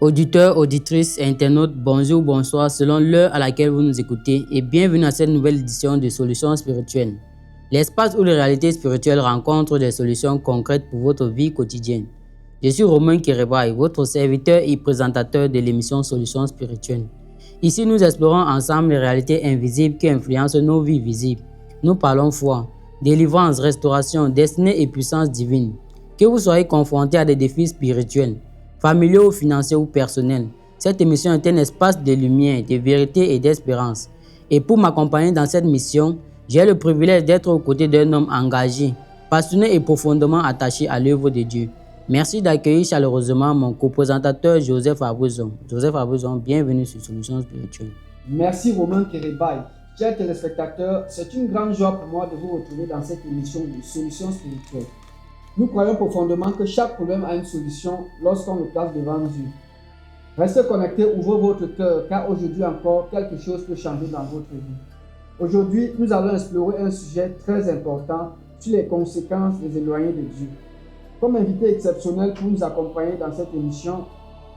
Auditeurs, auditrices et internautes, bonjour, bonsoir selon l'heure à laquelle vous nous écoutez et bienvenue à cette nouvelle édition de Solutions spirituelles. L'espace où les réalités spirituelles rencontrent des solutions concrètes pour votre vie quotidienne. Je suis Romain Kerebaï, votre serviteur et présentateur de l'émission Solutions spirituelles. Ici, nous explorons ensemble les réalités invisibles qui influencent nos vies visibles. Nous parlons foi, délivrance, restauration, destinée et puissance divine. Que vous soyez confrontés à des défis spirituels, familiaux, financiers ou personnels, cette émission est un espace de lumière, de vérité et d'espérance. Et pour m'accompagner dans cette mission, j'ai le privilège d'être aux côtés d'un homme engagé, passionné et profondément attaché à l'œuvre de Dieu. Merci d'accueillir chaleureusement mon co-présentateur Joseph Abouezon. Joseph Abouezon, bienvenue sur Solutions spirituelles. Merci Romain Kerebaï. Chers téléspectateurs, c'est une grande joie pour moi de vous retrouver dans cette émission de Solutions spirituelles. Nous croyons profondément que chaque problème a une solution lorsqu'on le place devant Dieu. Restez connectés, ouvrez votre cœur, car aujourd'hui encore, quelque chose peut changer dans votre vie. Aujourd'hui, nous allons explorer un sujet très important sur les conséquences des éloignés de Dieu. Comme invité exceptionnel pour nous accompagner dans cette émission,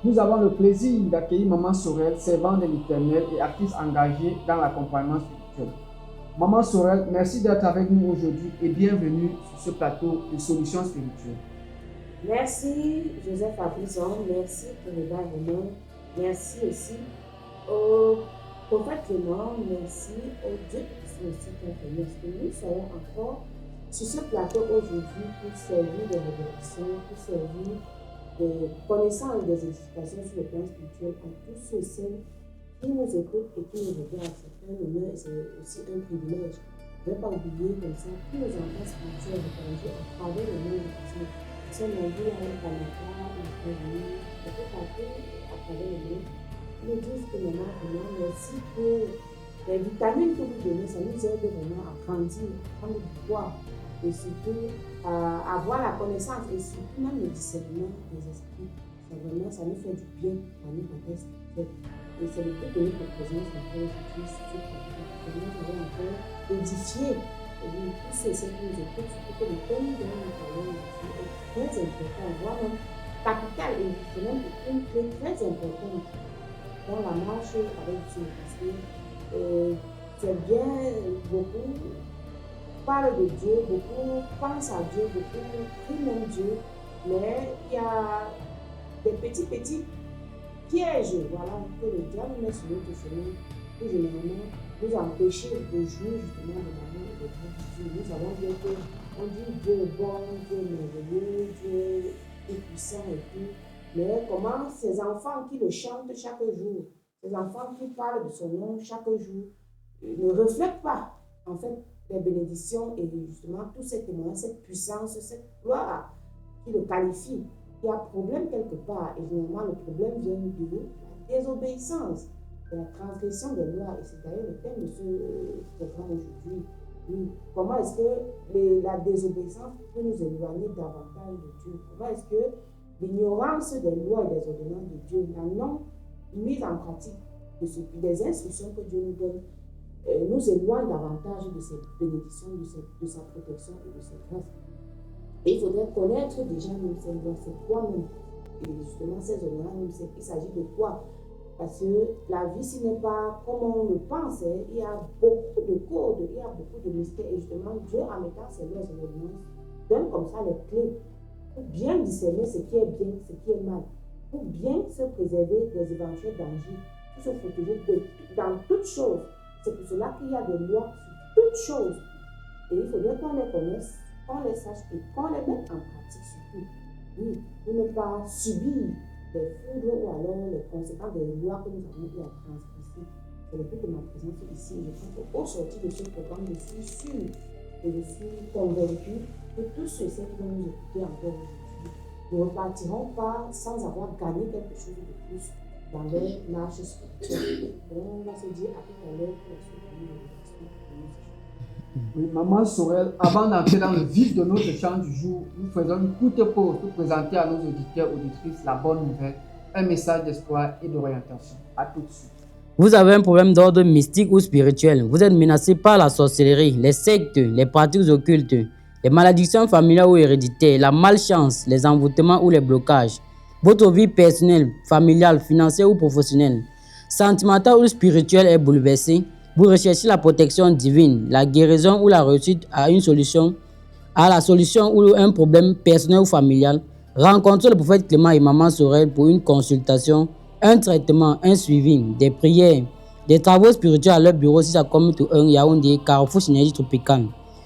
nous avons le plaisir d'accueillir Maman Sorel, servante de l'Éternel et actrice engagée dans l'accompagnement spirituel. Maman Sorel, merci d'être avec nous aujourd'hui et bienvenue sur ce plateau de Solutions spirituelles. Merci Joseph Abouezon, merci Kerebaï Romain, merci aussi au prophète Clément, merci au Dieu qui sont aussi contenus. Est-ce que nous soyons encore sur ce plateau aujourd'hui pour servir de révélation, pour servir de connaissances et des édifications sur le plan spirituel à tous ceux et celles qui nous écoutent et qui nous regardent. C'est un honneur et c'est aussi un privilège. Ne pas oublier comme ça tous les enfants spirituels répandus à travers le monde entier. Ils sont nombreux à un Canada, aux États-Unis, un peu partout à travers le monde. Ils nous disent que maman, vraiment, merci pour les vitamines que vous donnez. Ça nous aide vraiment à grandir, à prendre du poids et surtout à avoir la connaissance et surtout même le discernement des esprits. Ça nous fait du bien à nous en tant spirituel. Et c'est le but de notre présence encore aujourd'hui sur ce plateau. Nous avons encore édifié tous ceux qui nous écoutent, surtout que le thème dont nous parlons aujourd'hui est très important, voire même capital et c'est même une clé très importante dans la marche avec Dieu. Parce que c'est bien, beaucoup parlent de Dieu, beaucoup pensent à Dieu, beaucoup crient même Dieu, mais il y a des petits pièges, voilà, que le diable met sur notre chemin pour généralement nous empêcher de jouir justement de l'amour et de Dieu. Nous avons bien qu'on dit Dieu est bon, Dieu est merveilleux, Dieu est puissant et tout. Mais comment ces enfants qui le chantent chaque jour, ces enfants qui parlent de son nom chaque jour, ne reflètent pas en fait les bénédictions et justement tous ces témoignages, cette puissance, cette gloire qui le qualifie. Il y a problème quelque part et généralement le problème vient de la désobéissance, de la transgression des lois et c'est d'ailleurs le thème de ce programme aujourd'hui. Comment est-ce que la désobéissance peut nous éloigner davantage de Dieu? Comment est-ce que l'ignorance des lois et des ordonnances de Dieu, la non-mise en pratique des instructions que Dieu nous donne, nous éloigne davantage de ses bénédictions, de sa protection et de ses grâces? Et il faudrait connaître déjà même ces lois, c'est quoi même. Et justement, ces ordonnances, il s'agit de quoi? Parce que la vie, ce n'est pas comme on le pense, il y a beaucoup de codes, il y a beaucoup de mystères. Et justement, Dieu, en mettant ses lois et ordonnances, donne comme ça les clés pour bien discerner ce qui est bien, ce qui est mal, pour bien se préserver des éventuels dangers, pour se protéger dans toutes choses. C'est pour cela qu'il y a des lois sur toutes choses. Et il faudrait qu'on les connaisse, qu'on les sache et qu'on les mette en pratique surtout. Oui, pour ne pas subir les foudres ou alors les conséquences des lois que nous avons eu à transgresser. C'est le but de ma présence ici. Je pense qu'au sortir de ce programme, je suis sûre et je suis convaincue que tous ceux qui vont nous écouter encore aujourd'hui ne repartiront pas sans avoir gagné quelque chose de plus dans leur marche spirituelle. Donc, on va se dire à tout à l'heure pour la suite de l'émission. Oui, Maman Sorel, avant d'entrer dans le vif de notre chant du jour, nous faisons une courte pause pour présenter à nos auditeurs et auditrices la bonne nouvelle, un message d'espoir et d'orientation. À tout de suite. Vous avez un problème d'ordre mystique ou spirituel. Vous êtes menacé par la sorcellerie, les sectes, les pratiques occultes, les malédictions familiales ou héréditaires, la malchance, les envoûtements ou les blocages. Votre vie personnelle, familiale, financière ou professionnelle, sentimentale ou spirituelle est bouleversée. Vous recherchez la protection divine, la guérison ou la réussite à la solution ou un problème personnel ou familial. Rencontrez le prophète Clément et Maman Sorel pour une consultation, un traitement, un suivi, des prières, des travaux spirituels à leur bureau 6 à Commuto 1 Yaoundé, Carrefour Synergie Tropicale.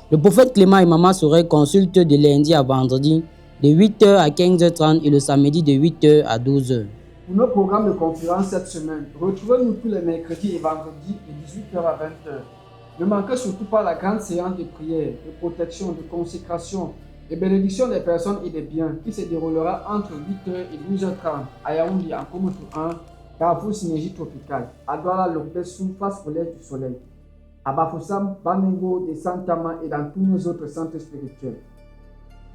Le prophète Clément et Maman Sorel consultent de lundi à vendredi de 8h à 15h30 et le samedi de 8h à 12h. Pour nos programmes de conférence cette semaine, retrouvez-nous tous les mercredis et vendredis de 18h à 20h. Ne manquez surtout pas la grande séance de prière, de protection, de consécration, de bénédiction des personnes et des biens qui se déroulera entre 8h et 12h30 à Yaoundé en Commuto 1, Carrefour Synergie Tropicale, à Douala Lopez sous face collège du soleil, à Bafoussam, Banengo, de Santama et dans tous nos autres centres spirituels.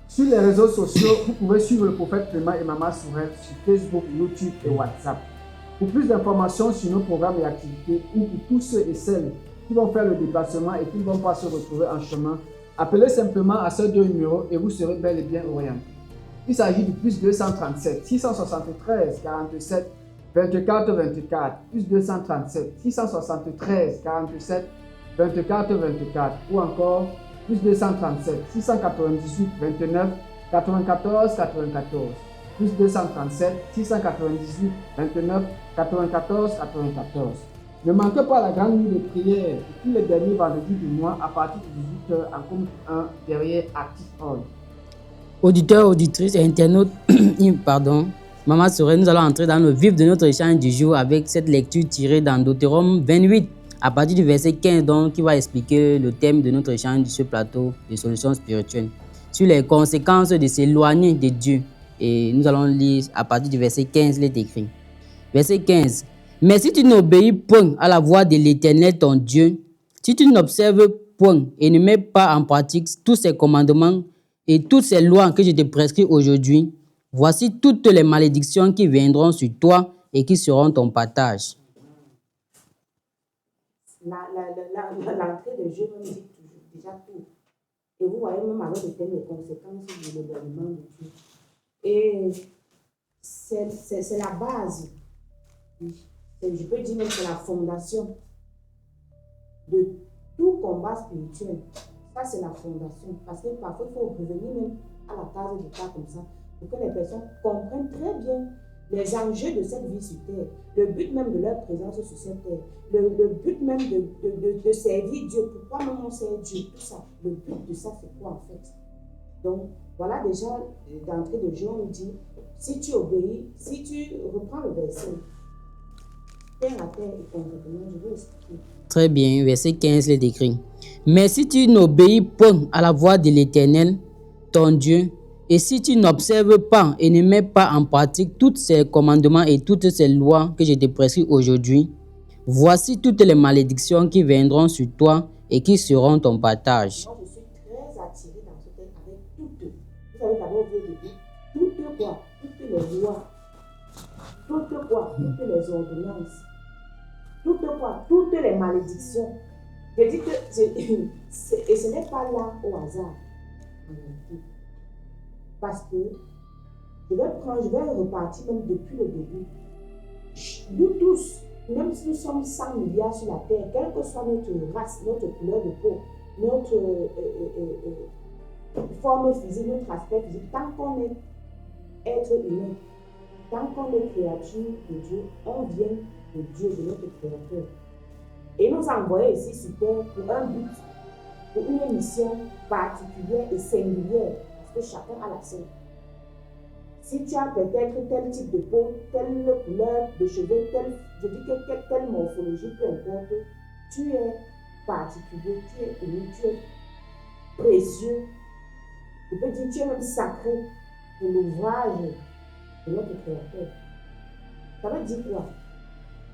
Sur les réseaux sociaux, vous pouvez suivre le prophète Clément et Maman Sorel sur Facebook, YouTube et WhatsApp. Pour plus d'informations sur nos programmes et activités ou pour tous ceux et celles qui vont faire le déplacement et qui ne vont pas se retrouver en chemin, appelez simplement à ces deux numéros et vous serez bel et bien orienté. Il s'agit du plus 237 673 47 24 24, plus 237 673 47 24 24 ou encore plus 237 698 29 94 94, plus 237 698 29 94 94. Ne manquez pas la grande nuit de prière tous les derniers vendredis du mois à partir de 18h en Commuto 1 derrière Active Hall. Auditeurs, auditrices et internautes, Maman Sorel, nous allons entrer dans le vif de notre échange du jour avec cette lecture tirée dans Deutéronome 28 à partir du verset 15 donc, qui va expliquer le thème de notre échange de ce plateau de solutions spirituelles sur les conséquences de s'éloigner de Dieu. Et nous allons lire à partir du verset 15, il est écrit. Verset 15. Mais si tu n'obéis point à la voix de l'Éternel ton Dieu, si tu n'observes point et ne mets pas en pratique tous ces commandements et toutes ces lois que je te prescris aujourd'hui, voici toutes les malédictions qui viendront sur toi et qui seront ton partage. L'entrée de Dieu me dit toujours, déjà tout. Et vous voyez même avec le thème des conséquences de l'éloignement de Dieu. Et c'est la base. Je peux dire même que c'est la fondation de tout combat spirituel. Ça, c'est la fondation. Parce que parfois, il faut revenir même à la case du cas comme ça pour que les personnes comprennent très bien les enjeux de cette vie sur terre, le but même de leur présence sur cette terre, le but même de servir Dieu, pourquoi même on sert Dieu, tout ça. Le but de ça, c'est quoi en fait? Donc, voilà déjà, d'entrée de jeu, on nous dit, si tu obéis, si tu reprends le verset, terre à terre et concrètement, je vais expliquer. Très bien, verset 15 est écrit. Mais si tu n'obéis point à la voix de l'Éternel, ton Dieu, et si tu n'observes pas et ne mets pas en pratique tous ces commandements et toutes ces lois que je te prescris aujourd'hui, voici toutes les malédictions qui viendront sur toi et qui seront ton partage. Moi, je suis très attirée dans ce texte avec toutes. Vous avez d'abord vu le début. Toutes quoi? Toutes les lois. Toutes quoi? Toutes les ordonnances. Toutes quoi? Toutes les malédictions. Je dis que et ce n'est pas là au hasard. Parce que je vais repartir même depuis le début. Nous tous, même si nous sommes 100 milliards sur la terre, quelle que soit notre race, notre couleur de peau, notre forme physique, notre aspect physique, tant qu'on est être humain, tant qu'on est créature de Dieu, on vient de Dieu, de notre créateur. Et nous envoyons ici sur terre pour un but, pour une mission particulière et singulière. Que chacun a la sienne. Si tu as peut-être tel type de peau, telle couleur de cheveux, telle morphologie, peu importe, tu es particulier, tu es unique, tu es précieux. Je peux dire tu es même sacré pour l'ouvrage de notre Créateur. Ça veut dire quoi?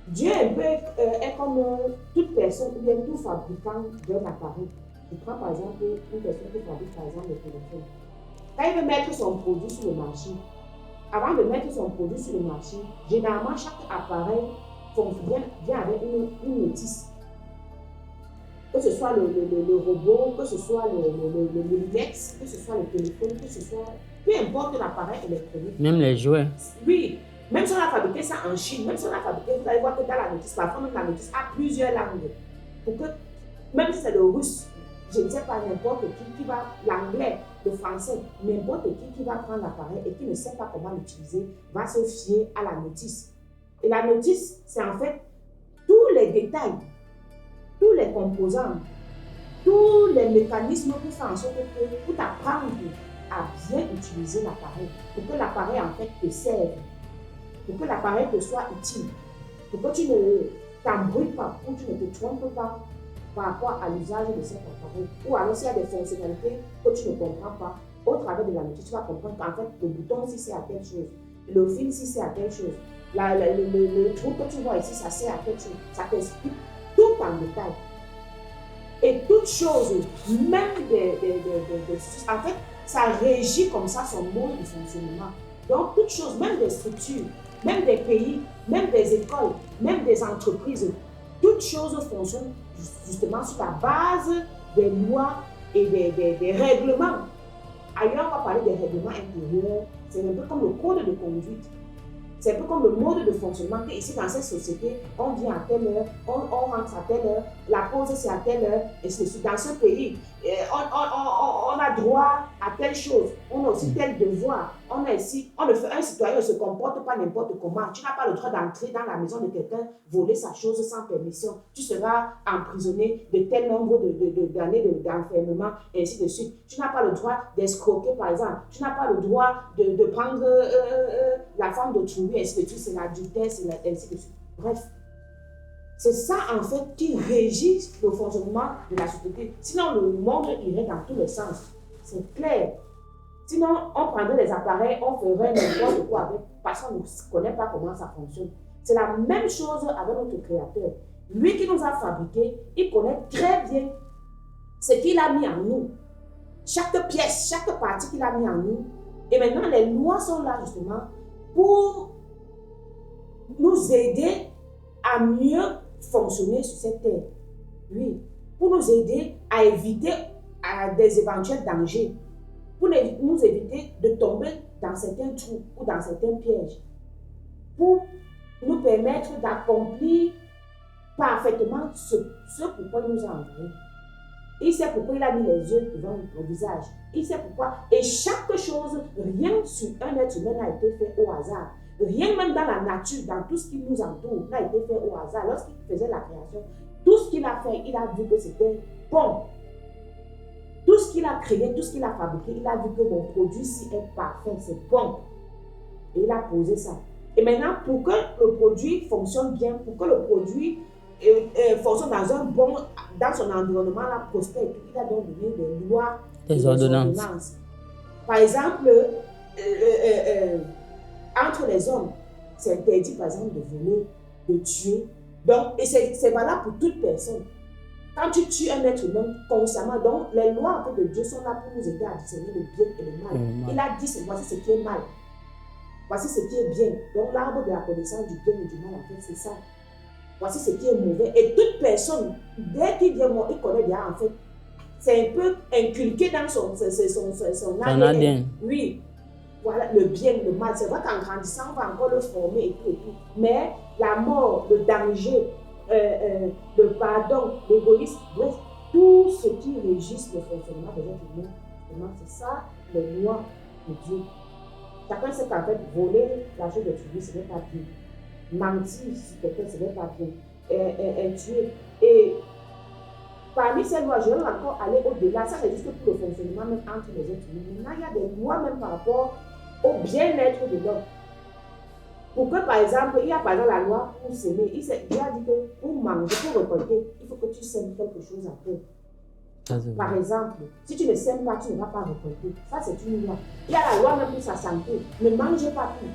Dieu est comme toute personne ou bien tout fabricant d'un appareil. Je prends par exemple une personne qui fabrique par exemple le téléphone. Quand il veut mettre son produit sur le marché, avant de mettre son produit sur le marché, généralement chaque appareil vient avec une notice. que ce soit le robot, que ce soit le Minilex, que ce soit le téléphone, que ce soit peu importe l'appareil électronique. Même les jouets. Oui, même si on a fabriqué ça en Chine, même si on a fabriqué, vous allez voir que dans la notice, parfois même la notice a plusieurs langues. Pour que, même si c'est le russe, je ne sais pas, n'importe qui va, l'anglais, le français, n'importe qui va prendre l'appareil et qui ne sait pas comment l'utiliser, va se fier à la notice. Et la notice, c'est en fait tous les détails, tous les composants, tous les mécanismes pour faire en sorte que, pour t'apprendre à bien utiliser l'appareil, pour que l'appareil en fait te serve, pour que l'appareil te soit utile, pour que tu ne t'embrouilles pas, ou tu ne te trompes pas par rapport à l'usage de cet appareil. Ou alors s'il y a des fonctionnalités que tu ne comprends pas, au travers de la notice, tu vas comprendre qu'en fait le bouton ici c'est à telle chose, le fil ici c'est à telle chose, le trou que tu vois ici ça sert à telle chose, ça t'explique tout en détail. Et toute chose, même en fait, ça régit comme ça son mode de fonctionnement. Donc, toute chose, même des structures, même des pays, même des écoles, même des entreprises, toute chose fonctionne justement sur la base des lois et des règlements. Ailleurs, on va parler des règlements intérieurs. C'est un peu comme le code de conduite. C'est un peu comme le mode de fonctionnement que ici dans cette société, on vient à telle heure, on rentre à telle heure, la pause c'est à telle heure, et c'est dans ce pays, on a droit à telle chose, on a aussi tel devoir, on a ici, un citoyen ne se comporte pas n'importe comment, tu n'as pas le droit d'entrer dans la maison de quelqu'un, voler sa chose sans permission, tu seras emprisonné de tel nombre d'années d'enfermement, et ainsi de suite. Tu n'as pas le droit d'escroquer par exemple, tu n'as pas le droit de prendre la femme d'autrui, ainsi de suite, c'est l'adultère, ainsi de suite. Bref, c'est ça en fait qui régit le fonctionnement de la société. Sinon, le monde irait dans tous les sens. C'est clair. Sinon, on prendrait les appareils, on ferait n'importe quoi avec, parce qu'on ne connaît pas comment ça fonctionne. C'est la même chose avec notre Créateur. Lui qui nous a fabriqués, il connaît très bien ce qu'il a mis en nous. Chaque pièce, chaque partie qu'il a mis en nous. Et maintenant, les lois sont là justement pour nous aider à mieux fonctionner sur cette terre. Oui, pour nous aider à éviter des éventuels dangers, pour nous éviter de tomber dans certains trous ou dans certains pièges, pour nous permettre d'accomplir parfaitement ce pourquoi il nous a envoyés. Il sait pourquoi il a mis les yeux devant le visage. Il sait pourquoi. Et chaque chose, rien sur un être humain n'a été fait au hasard. Rien même dans la nature, dans tout ce qui nous entoure, n'a été fait au hasard. Lorsqu'il faisait la création, tout ce qu'il a fait, il a vu que c'était bon. Tout ce qu'il a créé, tout ce qu'il a fabriqué, il a vu que mon produit-ci est parfait, c'est bon. Et il a posé ça. Et maintenant, pour que le produit fonctionne bien, pour que le produit fonctionne dans son environnement, là, prospère, il a donc donné des lois, des ordonnances. Par exemple, entre les hommes, c'est interdit par exemple de voler, de tuer. Donc, et c'est valable pour toute personne. Quand tu tues un être humain consciemment, donc les lois en fait, de Dieu sont là pour nous aider à discerner le bien et le mal. Il a dit, voici ce qui est mal. Voici ce qui est bien. Donc l'arbre de la connaissance du bien et du mal, en fait, c'est ça. Voici ce qui est mauvais. Et toute personne, dès qu'il vient mort, il connaît déjà, en fait, c'est un peu inculqué dans son ADN. Oui. Voilà, le bien, le mal. C'est vrai qu'en grandissant, on va encore le former et tout et tout. Mais la mort, le danger, le pardon, l'égoïsme, bref, tout ce qui régit le fonctionnement des êtres humains, c'est ça, les lois de Dieu. Chacun sait qu'en fait, voler l'argent de Dieu, ce n'est pas bien. Mentir sur quelqu'un, ce n'est pas bien. Tuer. Et parmi ces lois, je vais encore aller au-delà. Ça n'existe pour le fonctionnement même entre les êtres humains. Maintenant, il y a des lois même par rapport au bien-être de l'homme. Pour que, par exemple, il y a par exemple la loi pour s'aimer. Il a dit que pour manger, pour récolter, il faut que tu sèmes quelque chose après. Par exemple, si tu ne sèmes pas, tu ne vas pas récolter. Ça, c'est une loi. Il y a la loi même pour sa santé. Ne mangez pas tout.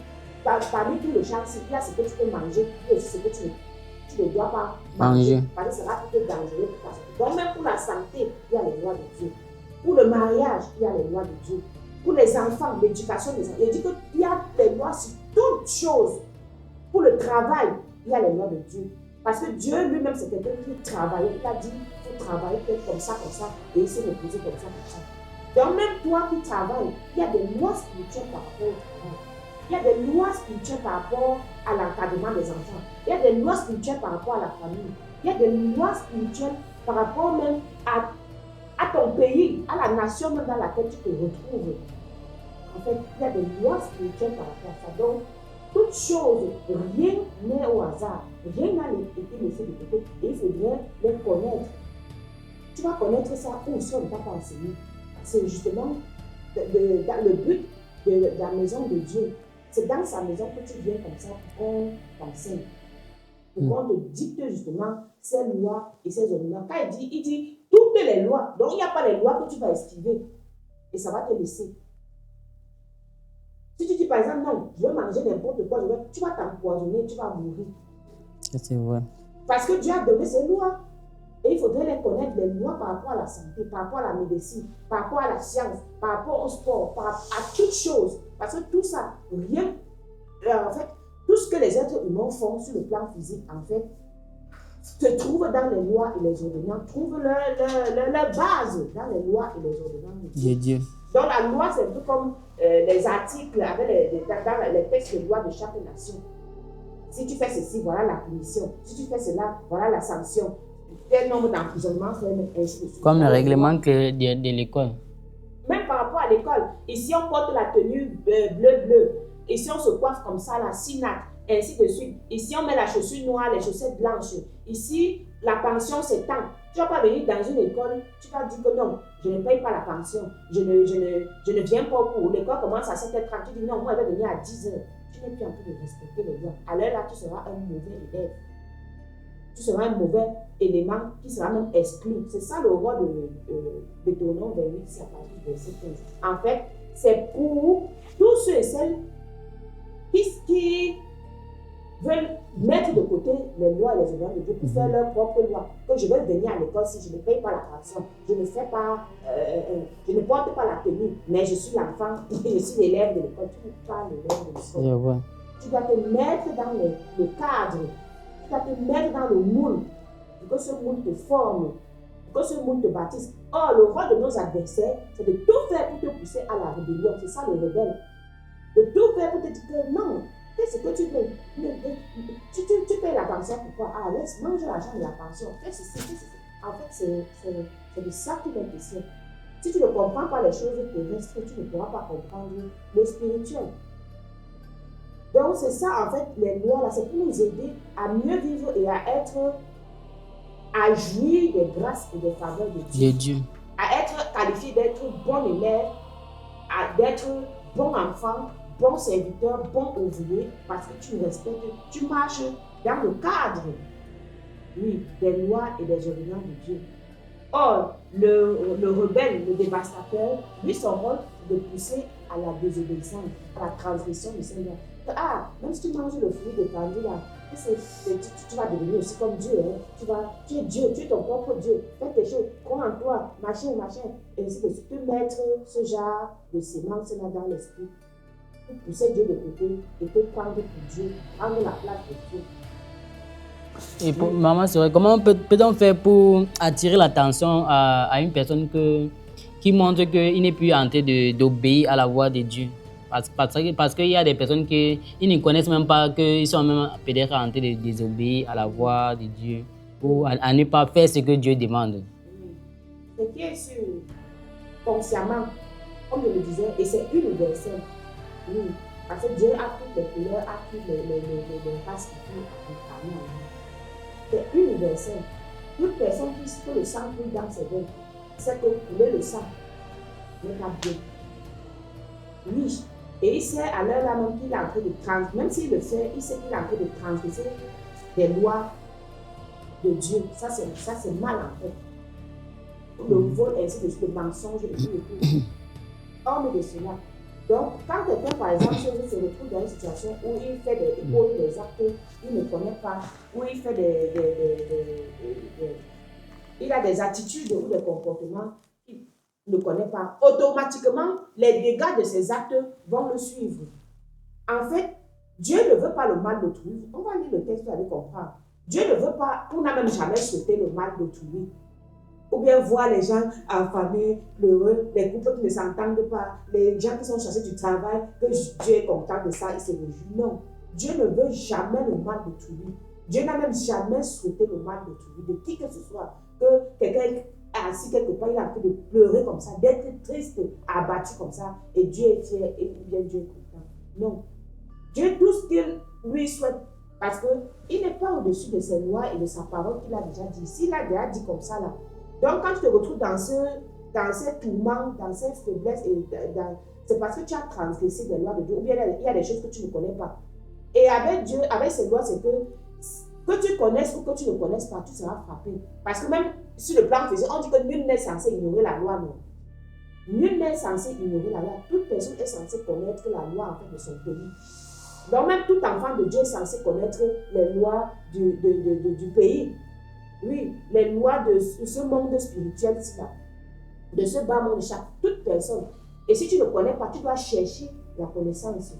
Parmi tous les champs, il y a ce que tu peux manger, il y a aussi ce que tu ne dois pas manger. Parce que ça va être dangereux pour ta santé. Donc, même pour la santé, il y a les lois de Dieu. Pour le mariage, il y a les lois de Dieu. Pour les enfants, l'éducation des enfants, il dit qu'il y a des lois sur toutes choses. Pour le travail, il y a les lois de Dieu. Parce que Dieu lui-même, c'est quelqu'un qui travaille. Il a dit, il faut travailler peut-être comme ça, et il s'est reposé comme ça. Donc même toi qui travailles, il y a des lois spirituelles par rapport au travail. Il y a des lois spirituelles par rapport à l'encadrement des enfants. Il y a des lois spirituelles par rapport à la famille. Il y a des lois spirituelles par rapport même à ton pays, à la nation même dans laquelle tu te retrouves. En fait, il y a des lois spirituelles par rapport à ça. Donc, toutes choses, rien n'est au hasard. Rien n'a été laissé de côté. Et il faudrait les connaître. Tu vas connaître ça où si on ne t'a pas enseigné. C'est justement le but de la maison de Dieu. C'est dans sa maison que tu viens comme ça pour qu'on t'enseigne. Pour qu'on te dicte justement ces lois et ces ordonnances. Quand il dit toutes les lois. Donc il n'y a pas les lois que tu vas esquiver. Et ça va te laisser. Si tu dis par exemple, non, je veux manger n'importe quoi, tu vas t'empoisonner, tu vas mourir. C'est vrai. Parce que Dieu a donné ses lois. Et il faudrait les connaître, les lois par rapport à la santé, par rapport à la médecine, par rapport à la science, par rapport au sport, par rapport à toutes choses. Parce que tout ça, rien, en fait, tout ce que les êtres humains font sur le plan physique, en fait, se trouve dans les lois et les ordonnances, trouve leur base dans les lois et les ordonnances de Dieu. Donc la loi, c'est un peu comme les articles avec les textes de loi de chaque nation. Si tu fais ceci, voilà la punition. Si tu fais cela, voilà la sanction. Tel nombre d'emprisonnements, ainsi de suite. Comme le règlement de l'école. Même par rapport à l'école. Ici, on porte la tenue bleu. Ici, on se coiffe comme ça, la sinac, ainsi de suite. Ici, on met la chaussure noire, les chaussettes blanches. Ici, la pension, c'est tant. Tu ne vas pas venir dans une école, tu vas dire que non, je ne paye pas la pension. Je ne viens pas au cours. L'école commence à 7h30. Tu dis non, moi, elle va venir à 10h. Tu n'es plus en train de respecter les lois. À l'heure là, tu seras un mauvais élève. Tu seras un mauvais élément qui sera même exclu. C'est ça le roi de Deutéronome 28, c'est à partir du verset 15. En fait, c'est pour tous ceux et celles qui veulent mettre de côté les lois et les ordonnances de Dieu pour faire leur propre loi. Que je vais venir à l'école si je ne paye pas la pension, je ne fais pas, je ne porte pas la tenue, mais je suis l'enfant, je suis l'élève de l'école. Tu n'es pas l'élève de l'école. Tu dois te mettre dans le cadre. Tu dois te mettre dans le moule, pour que ce moule te forme, pour que ce moule te baptise. Or, le rôle de nos adversaires, c'est de tout faire pour te pousser à la rébellion. C'est ça le rebelle. De tout faire pour te dire que non, qu'est-ce que tu veux? Tu payes la pension pourquoi? Ah, laisse, mange l'argent de la pension. Fais ceci. En fait, c'est de ça qu'il est question. Si tu ne comprends pas les choses terrestres, tu ne pourras pas comprendre le spirituel. Donc, c'est ça, en fait, les lois, là, c'est pour nous aider à mieux vivre et à jouir des grâces et des faveurs de Dieu. À être qualifié d'être bon élève, d'être bon enfant, bon serviteur, bon ouvrier, parce que tu respectes, tu marches dans le cadre, oui, des lois et des ordonnances de Dieu. Or, le rebelle, le dévastateur, lui, son rôle, c'est de pousser à la désobéissance, à la transgression du Seigneur. Ah, même si tu manges le fruit défendu là, tu vas devenir aussi comme Dieu. Hein. Tu es Dieu, tu es ton propre Dieu. Fais tes choses, crois en toi, machin. Et ainsi de suite. Tu peux mettre ce genre de sémence là dans l'esprit. Pour pousser Dieu de côté et te prendre pour Dieu, prendre la place de Dieu. Et pour maman, c'est vrai, comment peut-on faire pour attirer l'attention à une personne qui montre qu'il n'est plus en train d'obéir à la voix de Dieu? Parce qu'il y a des personnes qui ne connaissent même pas qu'ils sont même peut-être en train de désobéir à la voix de Dieu ou à ne pas faire ce que Dieu demande. Ce qui est sûr, consciemment, comme je le disais, et c'est universel. Oui, parce que Dieu a toutes les couleurs, a toutes les races qui sont incarnées en nous. C'est universel. Toute personne qui sait que le sang coule dans ses veines, sait que couler le sang n'est pas bien. Oui. Et il sait à l'heure là même qu'il est en train de transgresser, même s'il le fait, il sait qu'il est en train de transgresser des lois de Dieu. Ça c'est mal en fait. Le vol, ainsi de suite, le mensonge et tout. Hormis de cela. Donc, quand quelqu'un, par exemple, se retrouve dans une situation où il fait des actes qu'il ne connaît pas, où il fait il a des attitudes ou des comportements qu'il ne connaît pas, automatiquement, les dégâts de ses actes vont le suivre. En fait, Dieu ne veut pas le mal d'autrui. On va lire le texte, vous allez comprendre. Dieu ne veut pas, on n'a même jamais souhaité le mal d'autrui. Ou bien voir les gens affamés, pleureux, les couples qui ne s'entendent pas, les gens qui sont chassés du travail, que Dieu est content de ça, il se réjouit. Non, Dieu ne veut jamais le mal d'autrui. Dieu n'a même jamais souhaité le mal d'autrui, de qui que ce soit. Que quelqu'un est assis quelque part, il a envie de pleurer comme ça, d'être triste, abattu comme ça, et Dieu est fier, et bien Dieu est content. Non. Dieu, tout ce qu'il lui souhaite, parce qu'il n'est pas au-dessus de ses lois et de sa parole qu'il a déjà dit. S'il a déjà dit comme ça là, donc quand tu te retrouves dans ces tourments, dans ces faiblesses, c'est parce que tu as transgressé des lois de Dieu, ou bien il y a des choses que tu ne connais pas. Et avec Dieu, avec ses lois, c'est que tu connaisses ou que tu ne connaisses pas, tu seras frappé. Parce que même sur le plan physique, on dit que nul n'est censé ignorer la loi, non. Nul n'est censé ignorer la loi. Toute personne est censée connaître la loi en fait de son pays. Donc même tout enfant de Dieu est censé connaître les lois du pays. Oui, les lois de ce monde spirituel-ci là, de ce bas monde, toute personne. Et si tu ne connais pas, tu dois chercher la connaissance.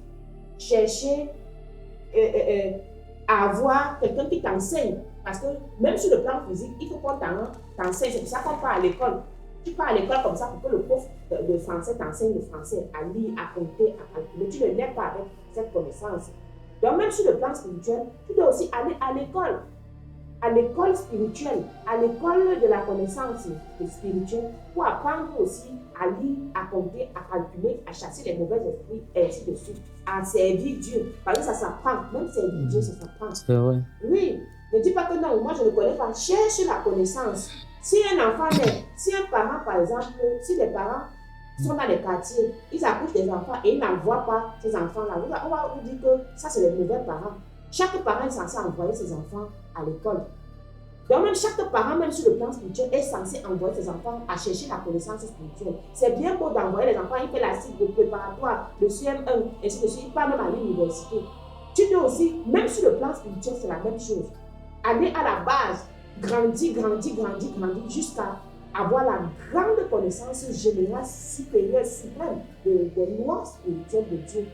Chercher à avoir quelqu'un qui t'enseigne. Parce que même sur le plan physique, il faut qu'on t'enseigne. C'est pour ça qu'on part à l'école. Tu pars à l'école comme ça pour que le prof de français t'enseigne le français, à lire, à compter, à calculer. Tu ne l'aimes pas avec cette connaissance. Donc même sur le plan spirituel, tu dois aussi aller à l'école. À l'école spirituelle, à l'école de la connaissance spirituelle, pour apprendre aussi à lire, à compter, à calculer, à chasser les mauvais esprits, et ainsi de suite, à servir Dieu. Parce que ça s'apprend, même servir Dieu, ça s'apprend. C'est vrai. Oui, ne dis pas que non, moi je ne connais pas. Cherche la connaissance. Si un enfant naît, si un parent par exemple, si les parents sont dans les quartiers, ils accouchent des enfants et ils n'envoient pas ces enfants-là, on va vous dire que ça c'est les mauvais parents. Chaque parent est censé envoyer ses enfants à l'école. Donc même chaque parent, même sur le plan spirituel, est censé envoyer ses enfants à chercher la connaissance spirituelle. C'est bien beau d'envoyer les enfants, il fait la cycle de préparatoire, le CM1, ainsi de suite, pas même à l'université. Tu dois aussi, même sur le plan spirituel, c'est la même chose. Aller à la base, grandir, jusqu'à avoir la grande connaissance générale, supérieure, suprême des lois spirituelles de Dieu.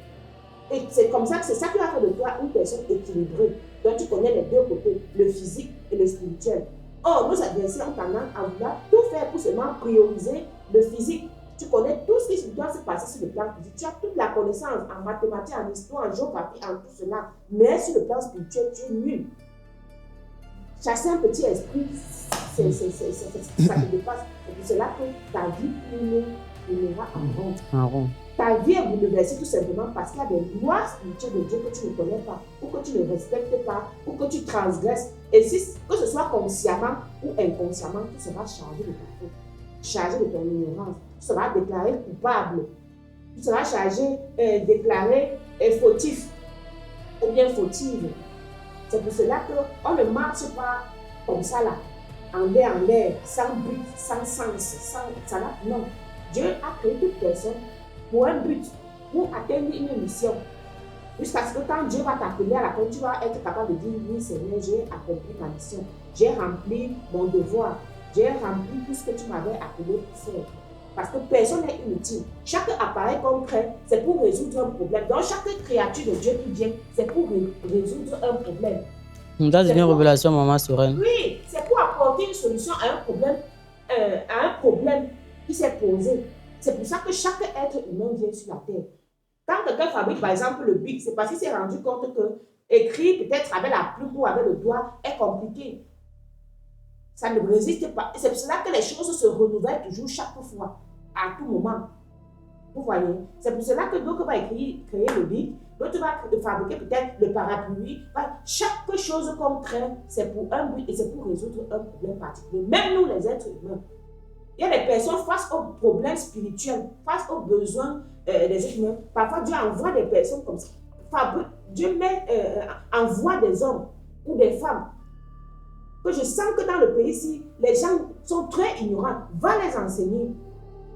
Et c'est comme ça que c'est ça qui va faire de toi une personne équilibrée. Donc tu connais les deux côtés, le physique et le spirituel. Or, nos adversaires ont tendance à vouloir tout faire pour seulement prioriser le physique. Tu connais tout ce qui doit se passer sur le plan physique. Tu as toute la connaissance en mathématiques, en histoire, en géographie, en tout cela. Mais sur le plan spirituel, tu es nul. Chasser un petit esprit, ça te dépasse. C'est pour cela que ta vie tournera en rond. Ta vie est bouleversée tout simplement parce qu'il y a des lois spirituelles de Dieu que tu ne connais pas, ou que tu ne respectes pas, ou que tu transgresses. Et si, que ce soit consciemment ou inconsciemment, tu seras chargé de ta faute, chargé de ton ignorance. Tu seras déclaré coupable. Tu seras chargé, déclaré fautif ou bien fautive. C'est pour cela qu'on ne marche pas comme ça là, en l'air, sans but, sans sens, ça là. Non. Dieu a créé toute personne pour un but, pour atteindre une mission. Jusqu'à ce que quand Dieu va t'appeler à la fin, tu vas être capable de dire, oui Seigneur, j'ai accompli ma mission, j'ai rempli mon devoir, j'ai rempli tout ce que tu m'avais appelé pour faire. Parce que personne n'est inutile. Chaque appareil qu'on crée, c'est pour résoudre un problème. Donc chaque créature de Dieu qui vient, c'est pour résoudre un problème. Ça, c'est une révélation, maman Sereine. Oui, c'est pour apporter une solution à un problème qui s'est posé. C'est pour ça que chaque être humain vient sur la terre. Quand quelqu'un fabrique par exemple le bic, c'est parce qu'il s'est rendu compte que écrire peut-être avec la plume ou avec le doigt est compliqué. Ça ne résiste pas. Et c'est pour cela que les choses se renouvellent toujours chaque fois, à tout moment. Vous voyez? C'est pour cela que d'autres vont créer le bic, d'autres vont fabriquer peut-être le parapluie. Chaque chose qu'on crée, c'est pour un but et c'est pour résoudre un problème particulier. Même nous, les êtres humains. Il y a des personnes face aux problèmes spirituels, face aux besoins des êtres humains. Parfois, Dieu envoie des personnes comme ça. Dieu envoie des hommes ou des femmes. Que je sens que dans le pays-ci, les gens sont très ignorants. Va les enseigner.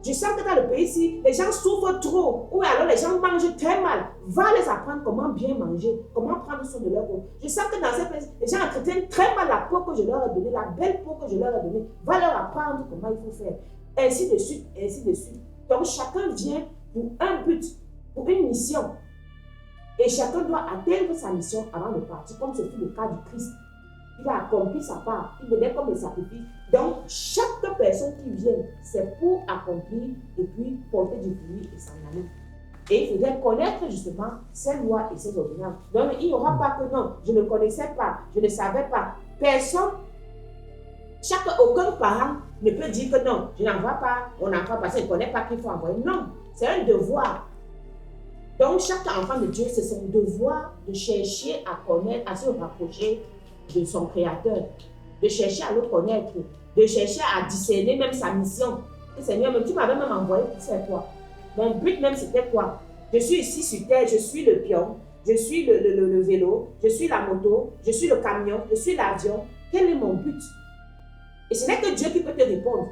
Je sens que dans le pays-ci, les gens souffrent trop. Ou alors les gens mangent très mal. Va les apprendre comment bien manger, comment prendre soin de leur peau. Je sens que dans ces pays, les gens entretiennent très mal la peau que je leur ai donnée, la belle peau que je leur ai donnée. Va leur apprendre comment il faut faire. Ainsi de suite, ainsi de suite. Donc chacun vient pour un but, pour une mission. Et chacun doit atteindre sa mission avant de partir, comme ce fut le cas du Christ. il a accompli sa part, il venait comme le sacrifice. Donc, chaque personne qui vient, c'est pour accomplir et puis porter du fruit et s'en aller. Et il faudrait connaître justement ces lois et ces ordonnances. Donc, il n'y aura pas que non, je ne connaissais pas, je ne savais pas. Personne, aucun parent ne peut dire que non, je n'envoie pas mon enfant parce qu'il ne connaît pas qu'il faut envoyer. Non, c'est un devoir. Donc, chaque enfant de Dieu, c'est son devoir de chercher à connaître, à se rapprocher de son Créateur, de chercher à le connaître, de chercher à discerner même sa mission. Et Seigneur, tu m'avais même envoyé pour faire quoi? Mon but même, c'était quoi? Je suis ici sur terre, je suis le pion, je suis le vélo, je suis la moto, je suis le camion, je suis l'avion. Quel est mon but? Et ce n'est que Dieu qui peut te répondre.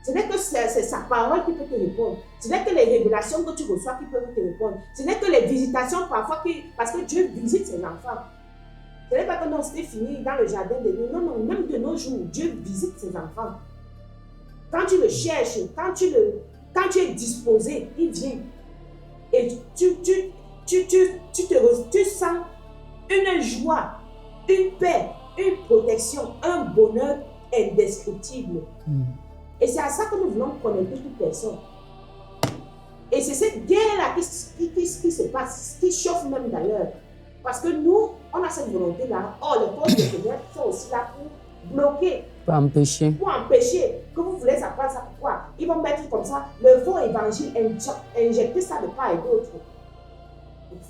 Ce n'est que c'est sa parole qui peut te répondre. Ce n'est que les révélations que tu reçois qui peuvent te répondre. Ce n'est que les visitations parfois parce que Dieu visite ses enfants. Ce n'est pas que non, c'était fini dans le jardin de Dieu. Non, non, même de nos jours, Dieu visite ses enfants. Quand tu le cherches, quand tu es disposé, il vient. Et tu sens une joie, une paix, une protection, un bonheur indescriptible. Et c'est à ça que nous voulons connecter toute personne. Et c'est cette guerre-là qui se passe, qui chauffe même d'ailleurs. Parce que nous, on a cette volonté-là. Or, les forces de ténèbres sont aussi là pour bloquer. Pour empêcher. Pour empêcher que vous voulez apprendre ça. Pourquoi? Ils vont mettre comme ça le faux évangile, injecter ça de part et d'autre.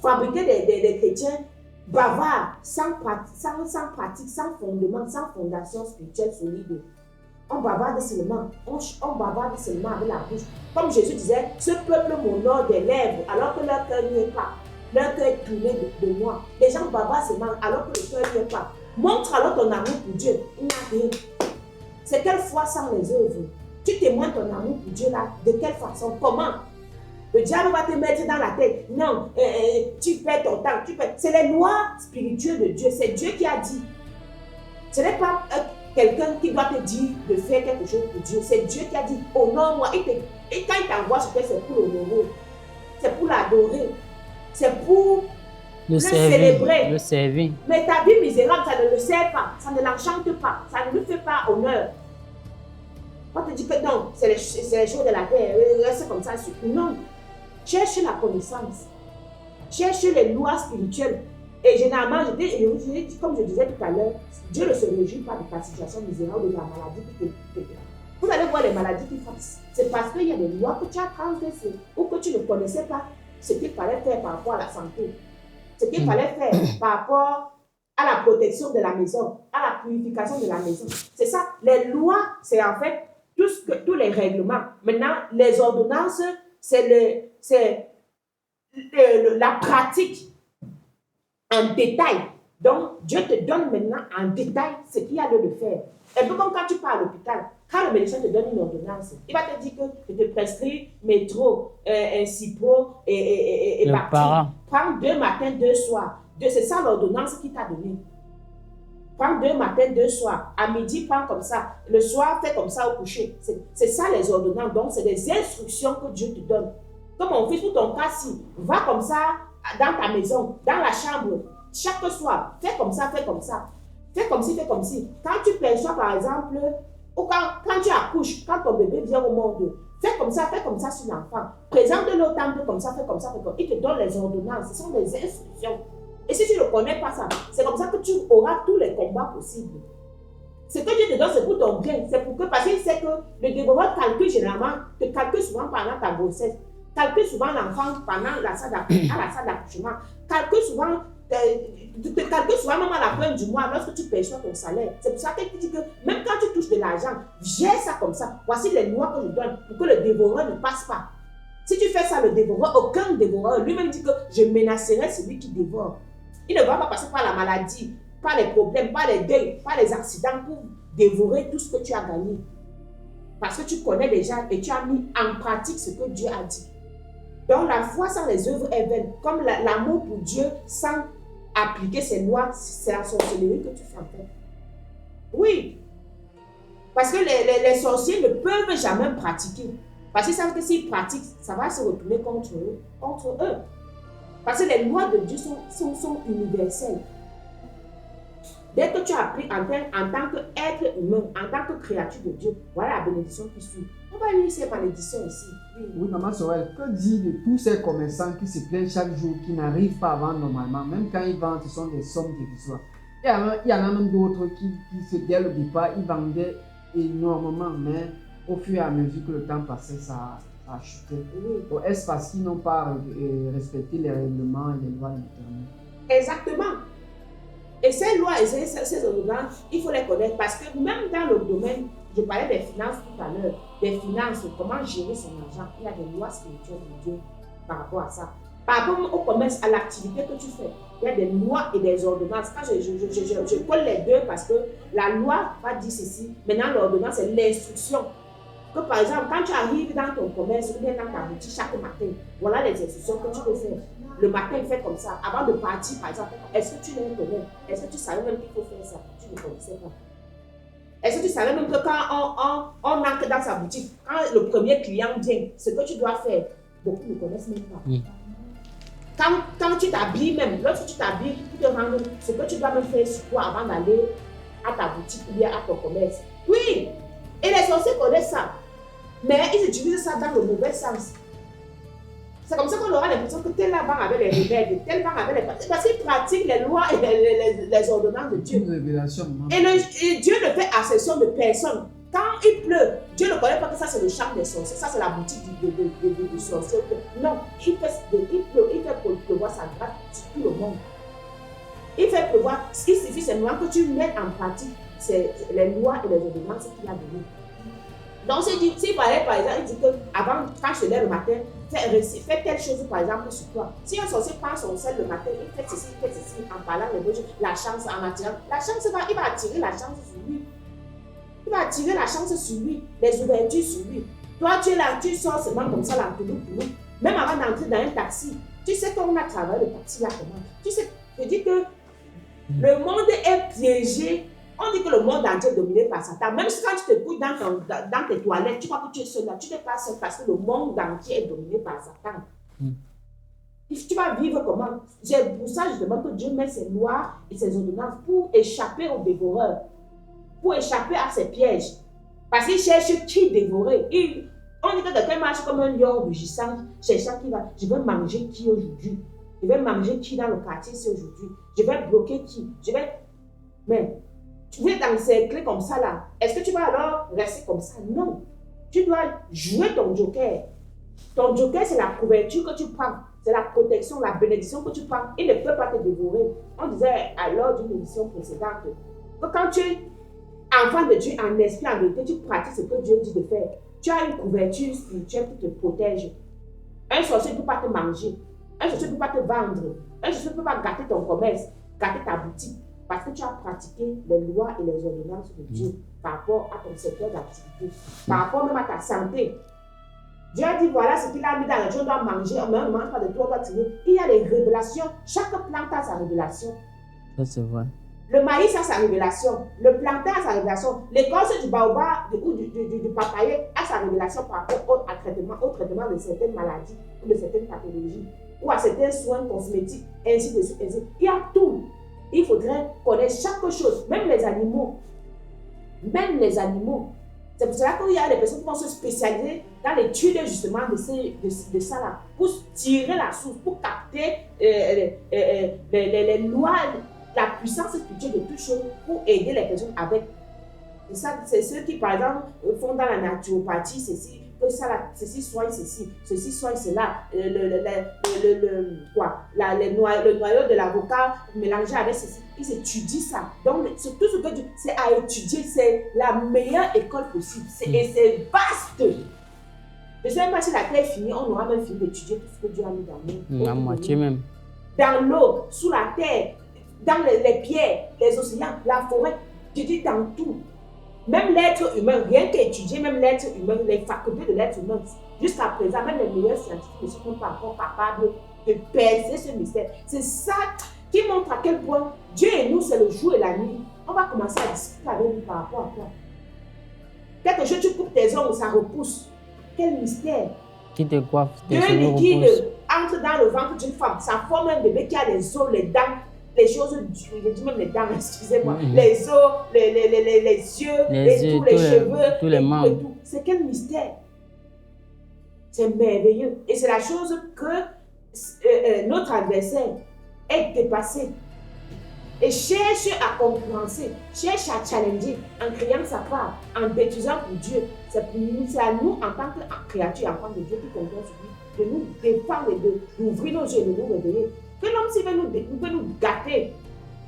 Fabriquer des chrétiens bavards, sans pratique, sans fondement, sans fondation spirituelle solide. On bavarde seulement, on bavarde seulement avec la bouche. Comme Jésus disait, ce peuple m'honore des lèvres alors que leur cœur n'y est pas. Leur cœur est tourné de moi. Les gens bavardent seulement alors que le cœur n'y est pas. Montre alors ton amour pour Dieu. Il n'y a rien. C'est quelle foi sans les œuvres? Tu témoignes ton amour pour Dieu là. De quelle façon? Comment? Le diable va te mettre dans la tête. Non, tu perds ton temps. C'est les lois spirituelles de Dieu. C'est Dieu qui a dit. Ce n'est pas quelqu'un qui doit te dire de faire quelque chose pour Dieu. C'est Dieu qui a dit, honore-moi. Et quand il t'envoie sur terre, c'est pour l'honorer. C'est pour l'adorer. C'est pour le célébrer. Le servir. Mais ta vie misérable, ça ne le sert pas. Ça ne l'enchante pas. Ça ne lui fait pas honneur. On te dit que non, c'est les choses de la terre. Reste comme ça. Non. Cherche la connaissance. Cherche les lois spirituelles. Et généralement, comme je disais tout à l'heure, Dieu ne se réjouit pas de ta situation misérable ou de la maladie qui te. Vous allez voir les maladies qui font. C'est parce qu'il y a des lois que tu as transgressées ou que tu ne connaissais pas ce qu'il fallait faire par rapport à la santé. Ce qu'il fallait faire par rapport à la protection de la maison, à la purification de la maison. C'est ça. Les lois, c'est en fait tous les règlements. Maintenant, les ordonnances, c'est la pratique en détail. Donc, Dieu te donne maintenant en détail ce qu'il y a lieu de faire. Un peu comme quand tu pars à l'hôpital, quand le médecin te donne une ordonnance, il va te dire que je te prescris métro, un cipro et partir. Prends 2 matins, 2 soirs. C'est ça l'ordonnance qu'il t'a donnée. Prends 2 matins, 2 soirs. À midi, prends comme ça. Le soir, fais comme ça au coucher. C'est ça les ordonnances. Donc, c'est des instructions que Dieu te donne. Comme on fait pour ton cas-ci, va comme ça dans ta maison, dans la chambre, chaque soir, fais comme ça, fais comme ça. Fais comme ci, fais comme ci. Quand tu perçois, par exemple, ou quand tu accouches, quand ton bébé vient au monde, fais comme ça sur l'enfant. Présente-le au temple comme ça, fais comme ça, fais comme ça. Il te donne les ordonnances, ce sont des instructions. Et si tu ne connais pas ça, c'est comme ça que tu auras tous les combats possibles. Ce que Dieu te donne, c'est pour ton bien. C'est pour que, parce qu'il sait que le développement calcule généralement, te calcule souvent pendant ta grossesse, calcule souvent l'enfant pendant la salle d'accouchement, calcule souvent même à la fin du mois lorsque tu perçois ton salaire. C'est pour ça qu'il dit que même quand tu touches de l'argent, gère ça comme ça. Voici les lois que je donne pour que le dévoreur ne passe pas. Si tu fais ça, le dévoreur, aucun dévoreur, lui-même dit que je menacerai celui qui dévore. Il ne va pas passer par la maladie, par les problèmes, par les deuils, par les accidents pour dévorer tout ce que tu as gagné. Parce que tu connais déjà et tu as mis en pratique ce que Dieu a dit. Donc la foi sans les œuvres est vaine. Comme l'amour pour Dieu sans appliquer ses lois, c'est la sorcellerie que tu fais en fait. Oui. Parce que les sorciers ne peuvent jamais pratiquer. Parce qu'ils savent que s'ils pratiquent, ça va se retourner contre eux. Parce que les lois de Dieu sont universelles. Dès que tu as appris en tant qu'être humain, en tant que créature de Dieu, voilà la bénédiction qui suit. On va lire ces malédictions ici. Oui, maman Sorel, que dire de tous ces commerçants qui se plaignent chaque jour, qui n'arrivent pas à vendre normalement, même quand ils vendent, ce sont des sommes dérisoires. Il y en a même d'autres qui dès le départ, ils vendaient énormément, mais au fur et à mesure que le temps passait, ça a chuté. Oui. Donc, est-ce parce qu'ils n'ont pas respecté les règlements et les lois de l'Éternel? Exactement. Et ces lois et ces ordonnances, il faut les connaître parce que même dans le domaine, je parlais des finances tout à l'heure, des finances, comment gérer son argent, il y a des lois spirituelles de Dieu par rapport à ça. Par rapport au commerce, à l'activité que tu fais, il y a des lois et des ordonnances. Quand je colle les deux parce que la loi va dire ceci, maintenant l'ordonnance c'est l'instruction. Que par exemple, quand tu arrives dans ton commerce ou bien dans ta boutique chaque matin, voilà les instructions que tu peux faire. Le matin, fais comme ça. Avant de partir, par exemple, est-ce que tu les connais? Est-ce que tu savais même qu'il faut faire ça? Tu ne connaissais pas. Est-ce que tu savais même que quand on entre dans sa boutique, quand le premier client vient, ce que tu dois faire, beaucoup ne connaissent même pas. Oui. Quand tu t'habilles même, lorsque tu t'habilles, tu te rends ce que tu dois même faire sur toi avant d'aller à ta boutique ou bien à ton commerce. Oui, et les sorciers connaissent ça, mais ils utilisent ça dans le mauvais sens. C'est comme ça qu'on aura l'impression que tel banque avait les remèdes, tel banque avait les... Parce qu'ils pratiquent les lois et les ordonnances de Dieu. Une révélation. Et Dieu ne fait accession de personne. Quand il pleut, Dieu ne connaît pas que ça c'est le champ des sorciers, ça c'est la boutique du sorcier. Non, il fait pleuvoir sa grâce sur tout le monde. Il fait pleuvoir, ce qui suffit c'est que tu mettes en pratique les lois et les ordonnances qu'il a données. Donc, s'il parlait par exemple, il dit que avant, quand je te lève le matin, fais telle chose par exemple sur toi. Si un sorcier prend son sel le matin, il fait ceci, en parlant de Dieu, la chance, en attirant, la chance il va attirer la chance sur lui. Il va attirer la chance sur lui, les ouvertures sur lui. Toi, tu es là, tu sors seulement comme ça, là, même avant d'entrer dans un taxi, tu sais qu'on a travaillé le taxi là comment. Tu sais, je dis que le monde est piégé. On dit que le monde entier est dominé par Satan. Même si quand tu te couches dans tes toilettes, tu crois que tu es seul là. Tu n'es pas seul parce que le monde entier est dominé par Satan. Tu vas vivre comment? C'est pour ça justement que Dieu met ses lois et ses ordonnances pour échapper aux dévoreurs, pour échapper à ses pièges. Parce qu'il cherche qui dévorer. On dit que quelqu'un marche comme un lion rugissant, cherchant qui va. Je vais manger qui aujourd'hui? Je vais manger qui dans le quartier ici aujourd'hui? Je vais bloquer qui? Mais tu es dans ces clés comme ça là. Est-ce que tu vas alors rester comme ça? Non. Tu dois jouer ton joker. Ton joker, c'est la couverture que tu prends. C'est la protection, la bénédiction que tu prends. Il ne peut pas te dévorer. On disait à l'heure d'une émission précédente que quand tu es enfant de Dieu en esprit, en vérité, tu pratiques ce que Dieu dit de faire. Tu as une couverture spirituelle qui te protège. Un sorcier ne peut pas te manger. Un sorcier ne peut pas te vendre. Un sorcier ne peut pas gâter ton commerce, gâter ta boutique. Parce que tu as pratiqué les lois et les ordonnances de Dieu par rapport à ton secteur d'activité, par rapport même à ta santé. Dieu a dit voilà ce qu'il a mis dans la journée, on doit manger, on ne mange pas de tout, on doit tirer. Il y a des révélations, chaque plante a sa révélation. Ça c'est vrai. Le maïs a sa révélation, le plantain a sa révélation, l'écorce du baobab ou du papayer a sa révélation par rapport au traitement de certaines maladies ou de certaines pathologies ou à certains soins cosmétiques, ainsi de suite. Il y a tout. Il faudrait connaître chaque chose, même les animaux. Même les animaux. C'est pour cela qu'il y a des personnes qui vont se spécialiser dans l'étude justement de ça là, pour tirer la source, pour capter les lois, la puissance spirituelle de toutes choses, pour aider les personnes avec. Et ça, c'est ceux qui, par exemple, font dans la naturopathie, ceci soigne ceci, ceci soigne cela, le noyau de l'avocat mélangé avec ceci, ils étudient ça. Donc, tout ce que c'est à étudier, c'est la meilleure école possible. Et c'est vaste. Je ne sais même pas si la terre est finie, on aura même fini d'étudier tout ce que Dieu a mis dans nous. La moitié même. Dans l'eau, sous la terre, dans les pierres, les océans, la forêt, je dis dans tout. Même l'être humain, rien qu'étudier, même l'être humain, les facultés de l'être humain, jusqu'à présent, même les meilleurs scientifiques ne sont pas encore capables de percer ce mystère. C'est ça qui montre à quel point Dieu et nous, c'est le jour et la nuit. On va commencer à discuter avec lui par rapport à quoi. Quelque chose, tu coupes tes ongles, ça repousse. Quel mystère. Qui te coiffe, tes Deux cheveux liquides repoussent. entrent dans le ventre d'une femme, ça forme un bébé qui a les os, les dents. les choses dures, je dis même les dents, excusez-moi, les os, les yeux, tous les cheveux, tous les membres. et tout. C'est quel mystère? C'est merveilleux. Et c'est la chose que notre adversaire est dépassé. Et cherche à concurrencer, cherche à challenger en créant sa part, en détruisant pour Dieu. C'est à nous, en tant que créatures, enfants de Dieu, qui comptons sur lui, de nous défendre et d'ouvrir nos yeux, de nous réveiller. Que l'homme, s'il veut nous gâter,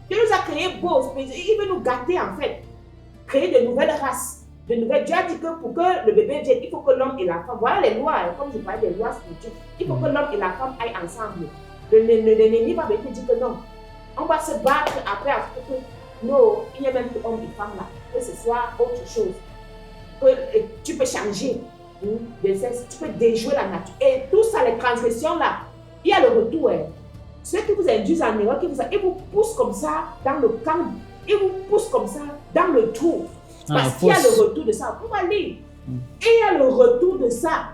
Dieu nous a créés beaux, il veut nous gâter en fait. Créer de nouvelles races, de nouvelles. Dieu a dit que pour que le bébé vienne, il faut que l'homme et la femme, voilà les lois, comme je parlais des lois spirituelles, il faut que l'homme et la femme aillent ensemble. L'ennemi va venir dire que non. On va se battre après que non, il y a même que homme et femme là, que ce soit autre chose. Que tu peux changer de sexe, tu peux déjouer la nature. Et tout ça, les transgressions là, il y a le retour. Ceux qui vous induisent en erreur, ils vous poussent comme ça dans le camp, ils vous poussent comme ça dans le trou. Parce qu'il y a le retour de ça. On va lire. Et il y a le retour de ça.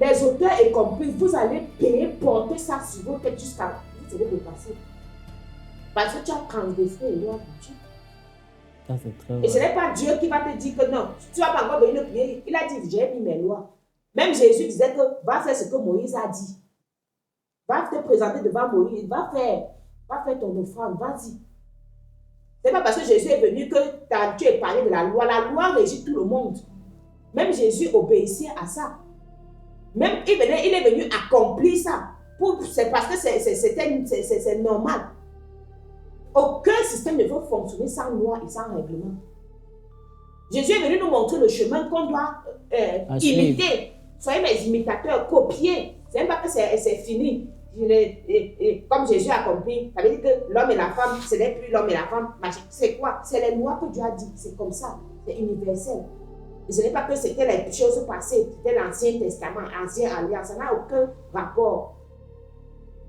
Les auteurs et compris, vous allez payer, porter ça sur vos têtes jusqu'à vous serez dépassé. Parce que tu as transgressé les lois de Dieu. Ça, c'est très et ce n'est pas Dieu qui va te dire que non, tu ne vas pas encore venir prier. Il a dit, j'ai mis mes lois. Même Jésus disait que va faire ce que Moïse a dit. Va te présenter devant Moïse, va faire ton offrande, vas-y. Ce n'est pas parce que Jésus est venu que tu es parlé de la loi. La loi régit tout le monde. Même Jésus obéissait à ça. Même il est venu accomplir ça. C'est parce que c'est normal. Aucun système ne peut fonctionner sans loi et sans règlement. Jésus est venu nous montrer le chemin qu'on doit imiter. Soyez mes imitateurs, copier. Ce n'est pas que c'est fini. Comme Jésus a compris, ça veut dire que l'homme et la femme, ce n'est plus l'homme et la femme. C'est quoi? C'est les lois que Dieu a dit. C'est comme ça. C'est universel. Et ce n'est pas que c'était les choses passées. C'était l'Ancien Testament, l'Ancienne Alliance. Ça n'a aucun rapport.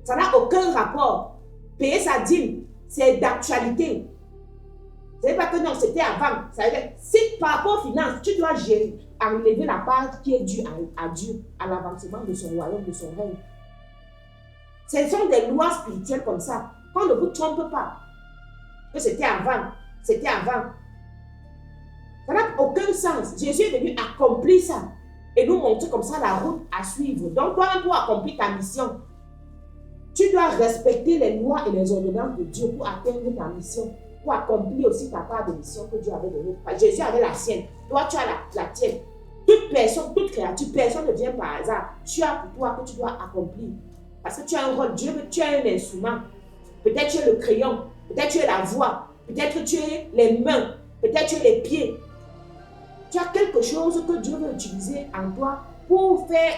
Ça n'a aucun rapport. Payer sa dîme, c'est d'actualité. Ce n'est pas que non, c'était avant. Ça veut dire, si par rapport aux finances, tu dois enlever la part qui est due à Dieu, à l'avancement de son royaume, de son règne. Ce sont des lois spirituelles comme ça. Qu'on ne vous trompe pas. Que c'était avant. C'était avant. Ça n'a aucun sens. Jésus est venu accomplir ça. Et nous montrer comme ça la route à suivre. Donc, toi-même, pour accomplir ta mission, tu dois respecter les lois et les ordonnances de Dieu pour atteindre ta mission. Pour accomplir aussi ta part de mission que Dieu avait donnée. Jésus avait la sienne. Toi, tu as la tienne. Toute personne, toute créature, personne ne vient par hasard. Tu as pour toi que tu dois accomplir. Parce que tu as un rôle. Dieu veut, tu as un instrument. Peut-être tu es le crayon. Peut-être tu es la voix. Peut-être tu es les mains. Peut-être tu es les pieds. Tu as quelque chose que Dieu veut utiliser en toi pour faire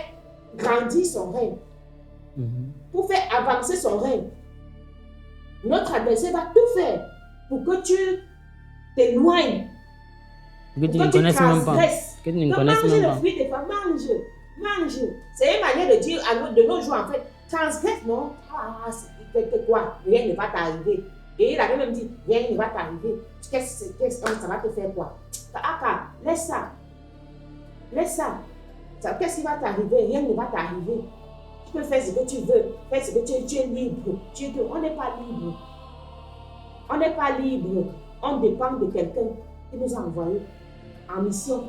grandir son règne. Pour faire avancer son règne. Notre adversaire va tout faire pour que tu t'éloignes. Que tu ne connaisses même pas. Que tu ne connaisses même pas. Mange le fruit des femmes, mange. C'est une manière de dire de nos jours en fait, transgresse, non? C'est quoi? Rien ne va t'arriver. Et il avait même dit, rien ne va t'arriver. Qu'est-ce que ça va te faire quoi? Laisse ça. Laisse ça. Qu'est-ce qui va t'arriver? Rien ne va t'arriver. Tu peux faire ce que tu veux. Faire ce que tu es libre. On n'est pas libre. On n'est pas libre. On dépend de quelqu'un qui nous a envoyés en mission.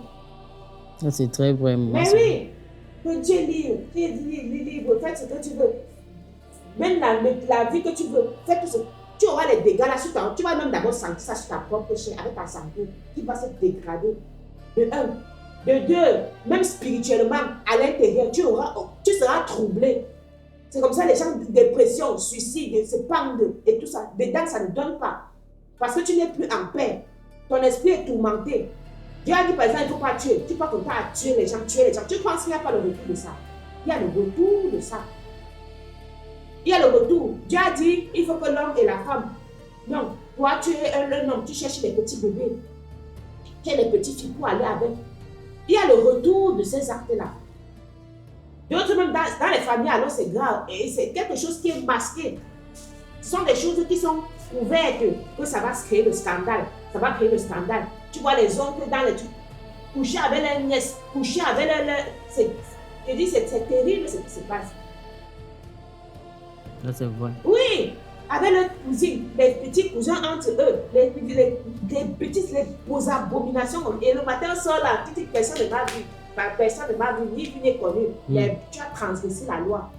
Ça, c'est très vrai. Mais oui, que tu es libre. Tu es libre. Fais ce que tu veux. Même la vie que tu veux. Fais tout ce tu auras les dégâts là sur ta. Tu vas même d'abord sentir ça sur ta propre chair avec ta santé qui va se dégrader. De un. De deux, même spirituellement, à l'intérieur, tu seras troublé. C'est comme ça les gens, dépression, suicide, se pendent et tout ça. Dedans, ça ne donne pas. Parce que tu n'es plus en paix. Ton esprit est tourmenté. Dieu a dit par exemple, il ne faut pas tuer. Tu crois qu'on t'a tué les gens. Tu penses qu'il n'y a pas le retour de ça. Il y a le retour de ça. Il y a le retour. Dieu a dit, il faut que l'homme et la femme. Non, toi tu es un homme, tu cherches les petits bébés. Tu as les petites filles pour aller avec. Il y a le retour de ces actes-là. D'autres même dans les familles, alors c'est grave. Et c'est quelque chose qui est masqué. Ce sont des choses qui sont ouvertes, que ça va créer le scandale. Ça va créer le scandale. Tu vois les oncles dans les trucs. Coucher avec les nièces, coucher avec les... Je dis, c'est terrible ce qui se passe. Là, c'est vrai. Oui, avec leurs cousines, les petits cousins entre eux, les abominations. Et le matin, on sort là, personne ne m'a vu. Personne ne m'a vu, ni vu ni connu. Tu as transgressé la loi.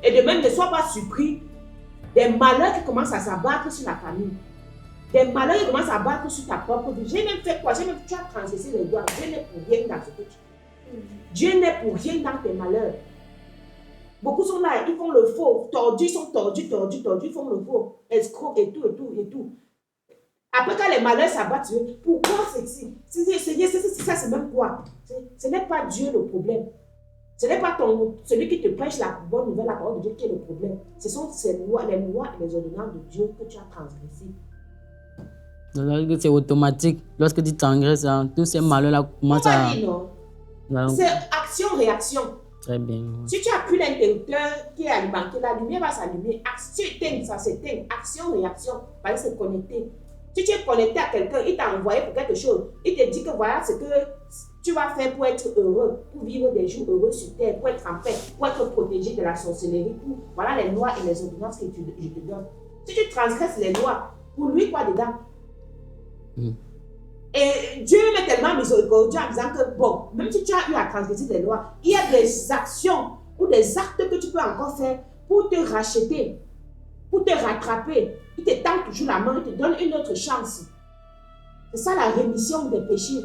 Et de même, ne sois pas surpris des malheurs qui commencent à s'abattre sur la famille. Des malheurs qui commencent à s'abattre sur ta propre vie. J'ai même fait quoi? Tu as transgressé les lois. Dieu n'est pour rien dans ce que tu fais. Dieu n'est pour rien dans tes malheurs. Beaucoup sont là, ils font le faux. Tordus, ils sont tordus, ils font le faux. Escrocs et tout. Après, quand les malheurs s'abattent sur eux, pourquoi c'est ça, c'est même quoi? Ce n'est pas Dieu le problème. Ce n'est pas celui qui te prêche la bonne nouvelle, la parole de Dieu qui est le problème. Ce sont les lois et les ordonnances de Dieu que tu as transgressées. C'est automatique. Lorsque tu transgresses, tous ces malheurs-là commencent à... Non. C'est action-réaction. Très bien. Si tu appuies l'interrupteur qui est alimenté, la lumière va s'allumer. Si tu éteins, ça s'éteint. Action-réaction. Parce que c'est connecté. Si tu es connecté à quelqu'un, il t'a envoyé pour quelque chose. Il te dit que voilà ce que tu vas faire pour être heureux, pour vivre des jours heureux sur terre, pour être en paix, pour être protégé de la sorcellerie. Voilà les lois et les ordonnances que je te donne. Si tu transgresses les lois, pour lui, quoi dedans? Et Dieu est tellement miséricordieux en disant que, bon, même si tu as eu à transgresser des lois, il y a des actions ou des actes que tu peux encore faire pour te racheter, pour te rattraper. Il te tend toujours la main, il te donne une autre chance. C'est ça la rémission des péchés.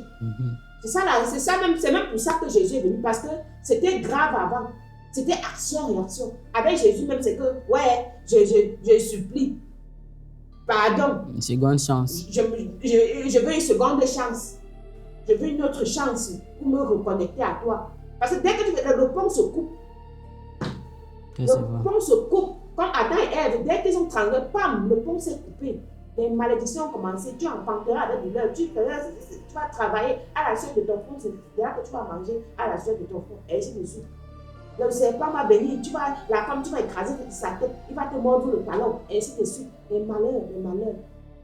C'est même pour ça que Jésus est venu, parce que c'était grave avant. C'était action-réaction. Avec Jésus même, c'est que, ouais, je supplie. Pardon. Une seconde chance. Je veux une seconde chance. Je veux une autre chance pour me reconnecter à toi. Parce que dès que le pont se coupe, comme Adam et Ève, dès qu'ils ont transgressé, pam, le pont s'est coupé. Les malédictions ont commencé, tu enfanteras avec douleur, tu vas travailler à la suite de ton front, c'est là que tu vas manger à la suite de ton front, et ainsi de suite. Le serpent va bénir, la femme, tu vas écraser sa tête, il va te mordre le talon, et ainsi de suite. Les malheurs.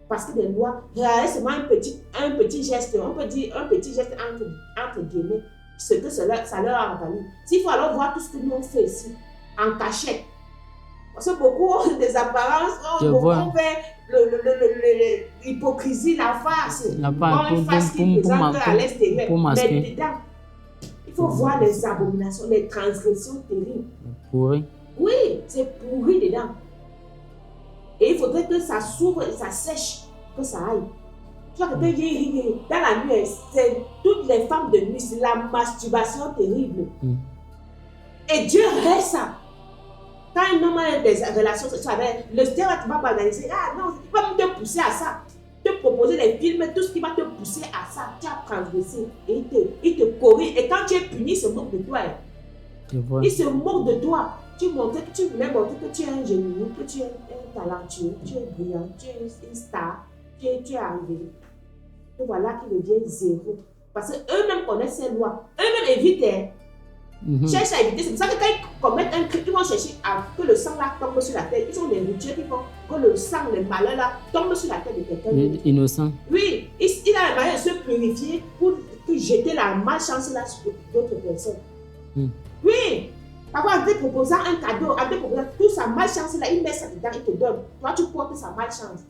Parce que les lois, c'est seulement un petit geste, on peut dire un petit geste entre guillemets, ce que ça leur a valu. S'il faut alors voir tout ce que nous on fait ici, en cachette. Parce que beaucoup ont des apparences, beaucoup ont fait l'hypocrisie, la farce. Une face qui présente à l'extérieur. Mais dedans, il faut voir les abominations, les transgressions terribles. Pourri. Oui, c'est pourri dedans. Et il faudrait que ça s'ouvre et ça sèche, que ça aille. Tu vois que dans la nuit, c'est toutes les femmes de nuit, c'est la masturbation terrible. Et Dieu reste ça. Quand un homme a des relations sexuelles avec le stéréotype va banaliser, non, il va même te pousser à ça. Te proposer des films, tout ce qui va te pousser à ça, tu as transgressé. Et il te corrige. Et quand tu es puni, il se moque de toi. Il se moque de toi. Tu voulais montrer que tu es un génie, que tu es un talentueux, tu es brillant, tu es une star, tu es arrivé. Et voilà qu'il devient zéro. Parce qu'eux-mêmes connaissent ces lois. Eux-mêmes évitent. Cherchent à éviter. C'est pour ça que quand ils commettent un crime, ils vont chercher à que le sang là tombe sur la tête. Ils ont des rituels qui font que le sang, les malheurs là, tombent sur la tête de quelqu'un. Innocent. Oui, il a la manière de se purifier pour jeter la malchance là sur d'autres personnes. Oui. Parfois, en te proposant un cadeau, en te proposant toute sa malchance là, il met ça dedans, il te donne. Toi, tu portes sa malchance.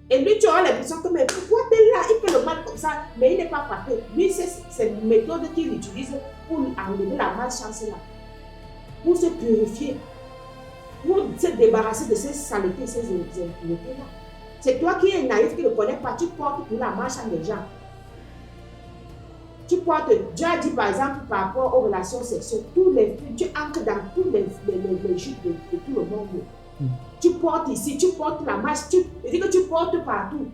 Et lui, tu auras l'impression que, mais pourquoi tu es là? Il fait le mal comme ça, mais il n'est pas frappé. Lui, c'est une méthode qu'il utilise pour enlever la malchance là, pour se purifier, pour se débarrasser de ces saletés, ces impuretés là. C'est toi qui es naïf, qui ne connais pas, tu portes pour la malchance des gens. Tu portes, Dieu a dit par exemple par rapport aux relations sexuelles, tu ancres dans tous les chutes de tout le monde. Tu portes ici, tu portes la marche, il dit que tu portes partout.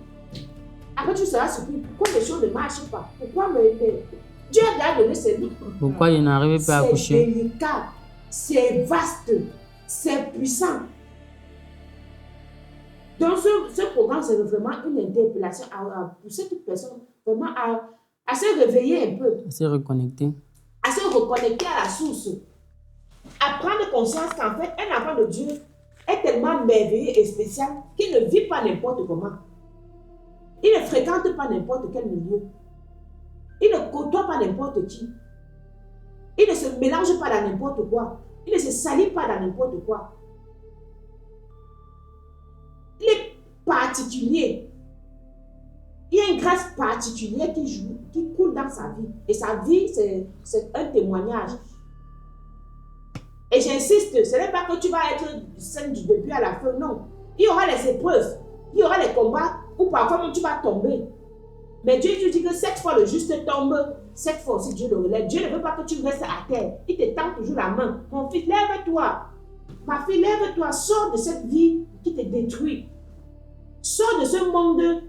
Après tu seras surpris, pourquoi les choses ne marchent pas? Pourquoi Dieu a donné ses noms. Pourquoi il n'arrive pas à coucher? C'est délicat, c'est vaste, c'est puissant. Donc ce programme, c'est vraiment une interpellation à pousser toute personne vraiment à se réveiller un peu. À se reconnecter. À se reconnecter à la source. À prendre conscience qu'en fait, un enfant de Dieu est tellement merveilleux et spécial qu'il ne vit pas n'importe comment. Il ne fréquente pas n'importe quel milieu. Il ne côtoie pas n'importe qui. Il ne se mélange pas dans n'importe quoi. Il ne se salit pas dans n'importe quoi. Il est particulier. Il y a une grâce particulière qui coule dans sa vie. Et sa vie, c'est un témoignage. Et j'insiste, ce n'est pas que tu vas être saint du début à la fin, non. Il y aura les épreuves, il y aura les combats, où parfois même tu vas tomber. Mais Dieu te dit que cette fois le juste tombe, cette fois aussi Dieu le relève. Dieu ne veut pas que tu restes à terre. Il te tend toujours la main. Mon fils, lève-toi. Ma fille, lève-toi. Sors de cette vie qui te détruit. Sors de ce monde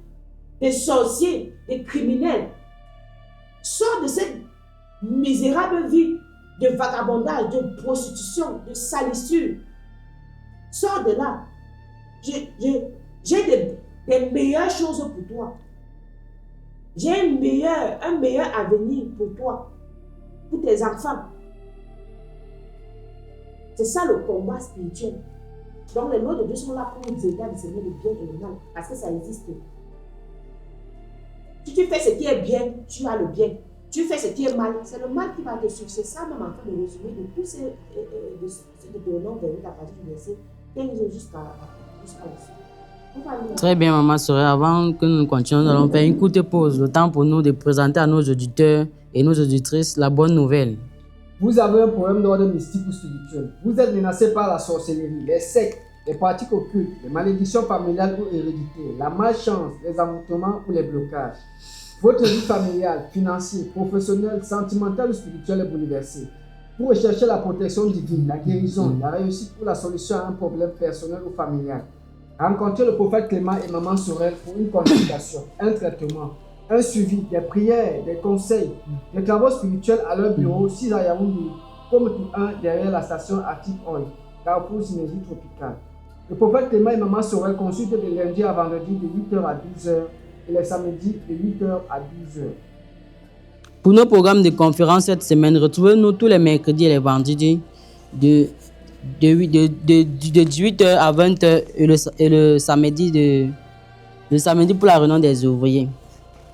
des sorciers, des criminels. Sors de cette misérable vie de vagabondage, de prostitution, de salissure. Sors de là. J'ai des meilleures choses pour toi. J'ai un meilleur avenir pour toi, pour tes enfants. C'est ça le combat spirituel. Donc les lois de Dieu sont là pour nous aider à discerner le bien et le mal, parce que ça existe. Si tu fais ce qui est bien, tu as le bien. Tu fais ce qui est mal, c'est le mal qui va te suivre. C'est ça même en train de résumer de tous ces Deutéronome 28 à partir du verset 15 jusqu'à ici. Très bien, maman Sorel. Avant que nous continuions, nous allons faire une courte pause. Le temps pour nous de présenter à nos auditeurs et nos auditrices la bonne nouvelle. Vous avez un problème d'ordre mystique ou spirituel. Vous êtes menacé par la sorcellerie, les sectes, les pratiques occultes, les malédictions familiales ou héréditaires, la malchance, les avortements ou les blocages. Votre vie familiale, financière, professionnelle, sentimentale ou spirituelle est bouleversée. Vous recherchez la protection divine, la guérison, la réussite ou la solution à un problème personnel ou familial. Rencontrez le prophète Clément et maman Sorel pour une consultation, un traitement, un suivi, des prières, des conseils, des travaux spirituels à leur bureau 6 à Yaoundé, comme tout un derrière la station Active Oil, Carrefour Synergie Tropicale. Le prophète Clément et maman Sorel consultent de lundi à vendredi de 8h à 12h et les samedis de 8h à 12h. Pour nos programmes de conférences cette semaine, retrouvez-nous tous les mercredis et les vendredis de 18h à 20h et le samedi pour la réunion des ouvriers.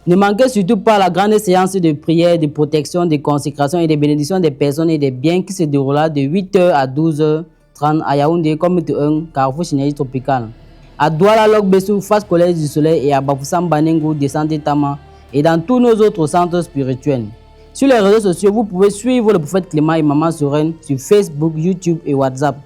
Ne manquez surtout pas la grande séance de prière, de protection, de consécration et de bénédiction des personnes et des biens qui se déroulera de 8h à 12h30 à Yaoundé, Comité 1, Carrefour Synergie Tropicale. À Douala, Lok-Bessou, face Collège du Soleil et à Bafoussam Banengo, Descente Tama et dans tous nos autres centres spirituels. Sur les réseaux sociaux, vous pouvez suivre le prophète Clément et maman Sorel sur Facebook, YouTube et WhatsApp.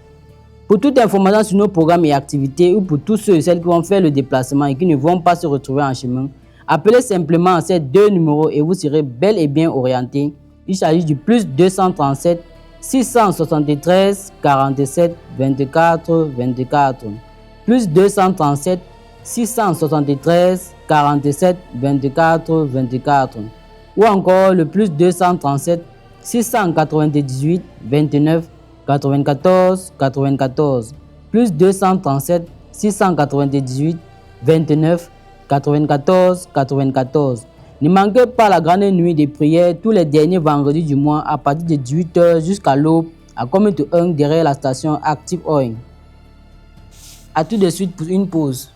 Pour toute information sur nos programmes et activités ou pour tous ceux et celles qui vont faire le déplacement et qui ne vont pas se retrouver en chemin, appelez simplement ces deux numéros et vous serez bel et bien orienté. Il s'agit du plus 237 673 47 24 24. Plus 237 673 47 24 24. Ou encore le plus 237 698 29 94 94. Plus 237 698 29 94 94. Ne manquez pas la grande nuit de prière tous les derniers vendredis du mois à partir de 18h jusqu'à l'aube à Comité 1 derrière la station Active Oil. A tout de suite pour une pause.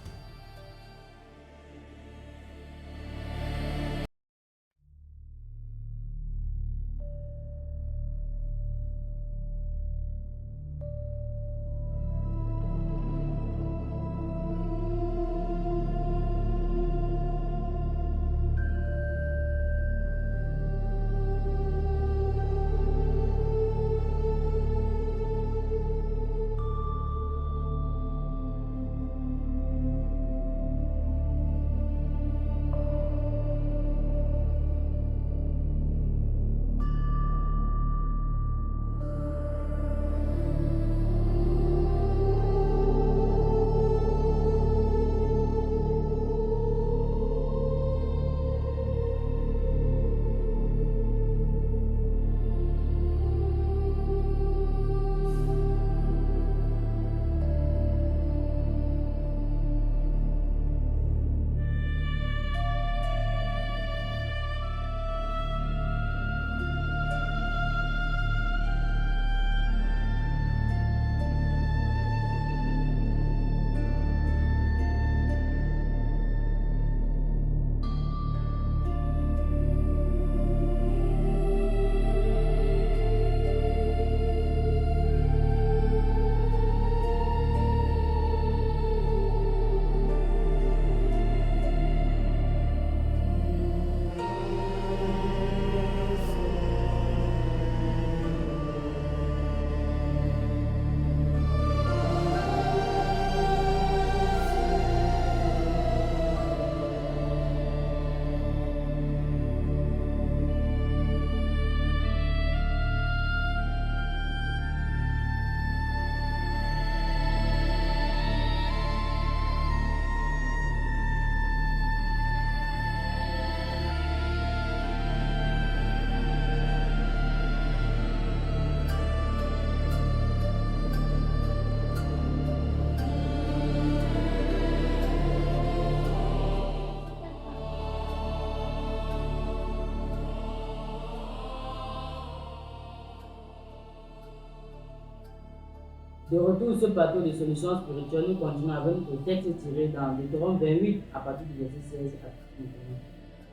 De retour sur ce plateau de solutions spirituelles, nous continuons avec notre texte tiré dans Deutéronome 28 à partir du verset 16 à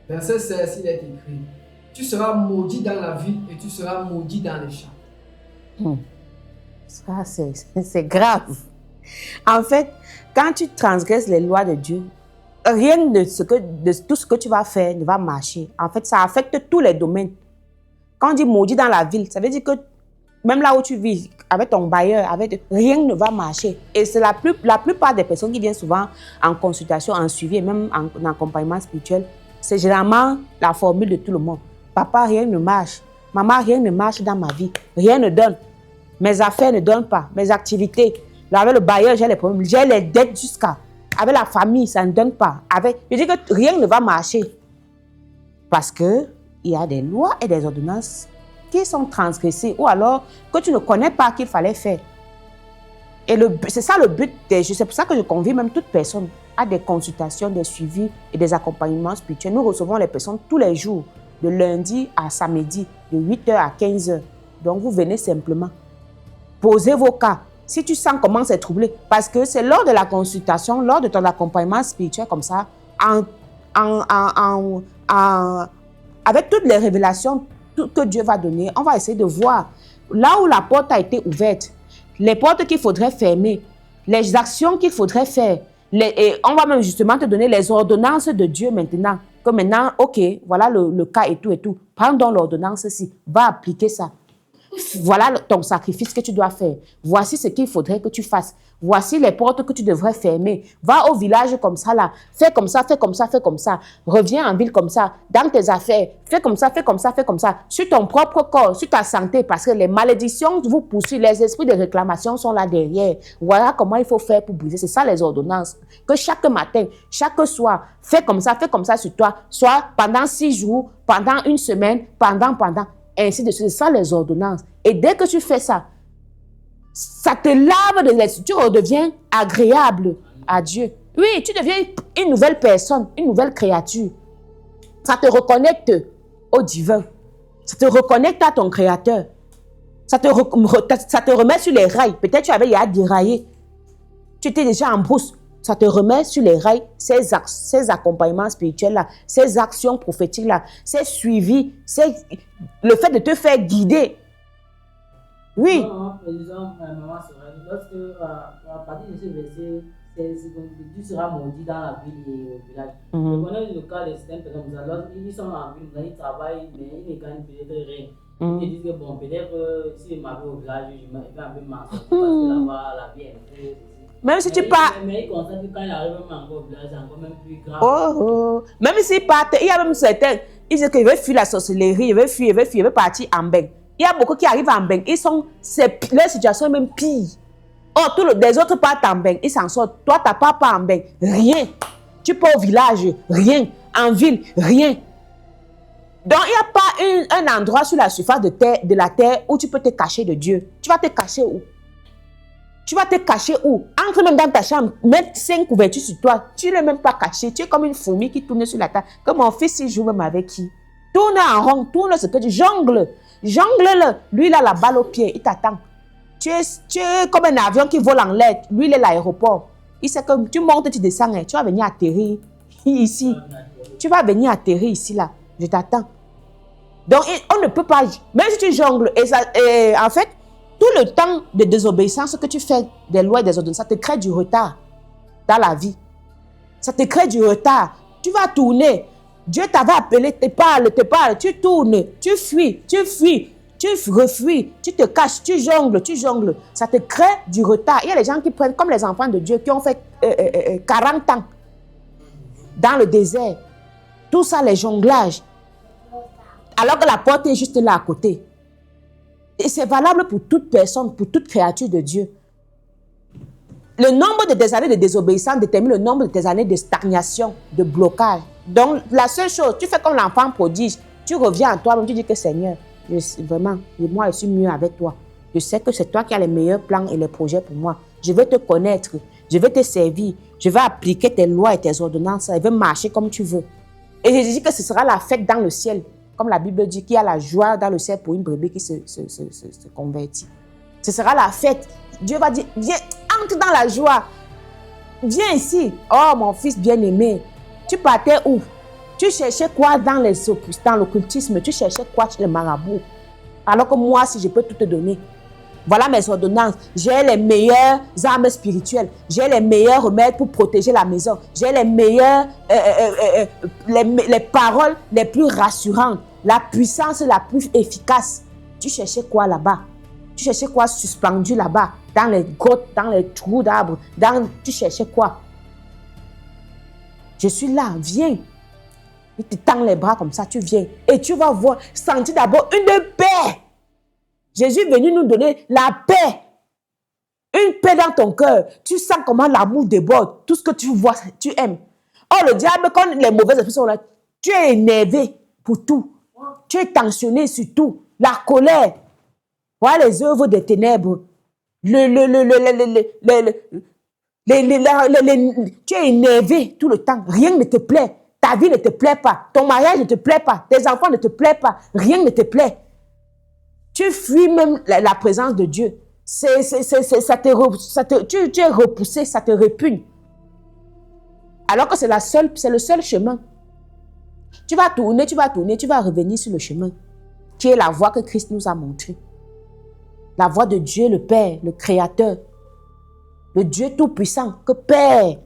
31. Verset 16, il est écrit: Tu seras maudit dans la ville et tu seras maudit dans les champs. Ça, c'est grave. En fait, quand tu transgresses les lois de Dieu, rien de tout ce que tu vas faire ne va marcher. En fait, ça affecte tous les domaines. Quand on dit maudit dans la ville, ça veut dire que même là où tu vis, avec ton bailleur, rien ne va marcher. Et c'est la plupart des personnes qui viennent souvent en consultation, en suivi, et même en accompagnement spirituel, c'est généralement la formule de tout le monde. Papa, rien ne marche. Maman, rien ne marche dans ma vie. Rien ne donne. Mes affaires ne donnent pas. Mes activités. Là, avec le bailleur, j'ai les problèmes. J'ai les dettes jusqu'à. Avec la famille, ça ne donne pas. Je dis que rien ne va marcher. Parce qu'il y a des lois et des ordonnances qui sont transgressées ou alors que tu ne connais pas qu'il fallait faire. Et c'est ça le but c'est pour ça que je convie même toute personne à des consultations, des suivis et des accompagnements spirituels. Nous recevons les personnes tous les jours, de lundi à samedi, de 8h à 15h. Donc vous venez simplement. Posez vos cas. Si tu sens comment c'est troublé, parce que c'est lors de la consultation, lors de ton accompagnement spirituel comme ça, avec toutes les révélations que Dieu va donner, on va essayer de voir là où la porte a été ouverte, les portes qu'il faudrait fermer, les actions qu'il faudrait faire. Et on va même justement te donner les ordonnances de Dieu maintenant. Que maintenant, ok, voilà le cas et tout. Prends donc l'ordonnance-ci, va appliquer ça. Voilà ton sacrifice que tu dois faire. Voici ce qu'il faudrait que tu fasses. Voici les portes que tu devrais fermer. Va au village comme ça là. Fais comme ça, fais comme ça, fais comme ça. Reviens en ville comme ça. Dans tes affaires. Fais comme ça, fais comme ça, fais comme ça. Sur ton propre corps, sur ta santé. Parce que les malédictions vous poursuivent. Les esprits de réclamation sont là derrière. Voilà comment il faut faire pour briser. C'est ça les ordonnances. Que chaque matin, chaque soir, fais comme ça sur toi. Soit pendant 6 jours, pendant 1 semaine, pendant. Ainsi de suite. C'est ça les ordonnances. Et dès que tu fais ça, ça te lave de l'esprit. Tu redeviens agréable à Dieu. Oui, tu deviens une nouvelle personne, une nouvelle créature. Ça te reconnecte au divin. Ça te reconnecte à ton Créateur. Ça te remet sur les rails. Peut-être tu avais déraillé. Tu étais déjà en brousse. Ça te remet sur les rails, ces accompagnements spirituels-là, ces actions prophétiques-là, ces suivis, le fait de te faire guider. Oui. Maman Sorel, lorsque, à partir de ce verset, tu seras maudit dans la ville et au village. Je connais le cas de certaines personnes, lorsqu'ils sont en ville, ils travaillent, mais ils ne gagnent peut-être rien. Ils te disent que bon, peut-être si je m'avais au village, je vais un peu m'en sortir parce que là-bas, la vie est un peu... Même si tu pars... Mais il constate que quand il arrive même encore au village, c'est encore même plus grave. Même s'il part, il y a même certains, ils disent qu'il veut fuir la sorcellerie, il veut partir en bain. Il y a beaucoup qui arrivent en bain, leur situation est même pire. Oh, les autres partent en bain, ils s'en sortent. Toi, tu n'as pas en bain, rien. Tu pars au village, rien. En ville, rien. Donc, il n'y a pas un endroit sur la surface de la terre où tu peux te cacher de Dieu. Tu vas te cacher où? Tu vas te cacher où? Entre même dans ta chambre, mettre 5 couvertures sur toi. Tu ne l'es même pas caché. Tu es comme une fourmi qui tourne sur la table. Comme mon fils, il joue même avec qui? Tourne en rond, tourne ce que tu jongle. Jongle-le. Lui, il a la balle au pied. Il t'attend. Tu es comme un avion qui vole en l'air. Lui, il est à l'aéroport. Il sait que tu montes, tu descends. Tu vas venir atterrir ici. Tu vas venir atterrir ici, là. Je t'attends. Donc, on ne peut pas... Même si tu jongles, et en fait, tout le temps de désobéissance que tu fais des lois et des ordonnances, ça te crée du retard dans la vie. Ça te crée du retard. Tu vas tourner. Dieu t'avait appelé, te parle. Tu tournes, tu fuis, tu refuis, tu te caches, tu jongles. Ça te crée du retard. Il y a des gens qui prennent, comme les enfants de Dieu, qui ont fait 40 ans dans le désert. Tout ça, les jonglages. Alors que la porte est juste là à côté. Et c'est valable pour toute personne, pour toute créature de Dieu. Le nombre de tes années de désobéissance détermine le nombre de tes années de stagnation, de blocage. Donc, la seule chose, tu fais comme l'enfant prodige. Tu reviens à toi-même, tu dis que Seigneur, vraiment, moi, je suis mieux avec toi. Je sais que c'est toi qui as les meilleurs plans et les projets pour moi. Je vais te connaître, je vais te servir, je vais appliquer tes lois et tes ordonnances, je vais marcher comme tu veux. Et je dis que ce sera la fête dans le ciel. Comme la Bible dit qu'il y a la joie dans le ciel pour une brebis qui se convertit. Ce sera la fête. Dieu va dire, viens, entre dans la joie. Viens ici. Oh, mon fils bien-aimé. Tu partais où? Tu cherchais quoi dans l'occultisme? Tu cherchais quoi chez les marabouts? Alors que moi, si je peux tout te donner. Voilà mes ordonnances. J'ai les meilleures armes spirituelles. J'ai les meilleurs remèdes pour protéger la maison. J'ai les meilleures, les paroles les plus rassurantes. La puissance la plus efficace. Tu cherchais quoi là-bas? Tu cherchais quoi suspendu là-bas? Dans les grottes, dans les trous d'arbres. Tu cherchais quoi? Je suis là, viens. Il te tend les bras comme ça, tu viens. Et tu vas voir, sentir d'abord une paix. Jésus est venu nous donner la paix. Une paix dans ton cœur. Tu sens comment l'amour déborde. Tout ce que tu vois, tu aimes. Oh, le diable, quand les mauvaises esprits sont là, tu es énervé pour tout. Tu es tensionné sur tout. La colère. Voilà les œuvres des ténèbres. Tu es énervé tout le temps. Rien ne te plaît. Ta vie ne te plaît pas. Ton mariage ne te plaît pas. Tes enfants ne te plaisent pas. Rien ne te plaît. Tu fuis même la présence de Dieu. Tu es repoussé, ça te répugne. Alors que c'est le seul chemin. Tu vas tourner, tu vas revenir sur le chemin, qui est la voie que Christ nous a montrée. La voie de Dieu, le Père, le Créateur. Le Dieu Tout-Puissant, que Père.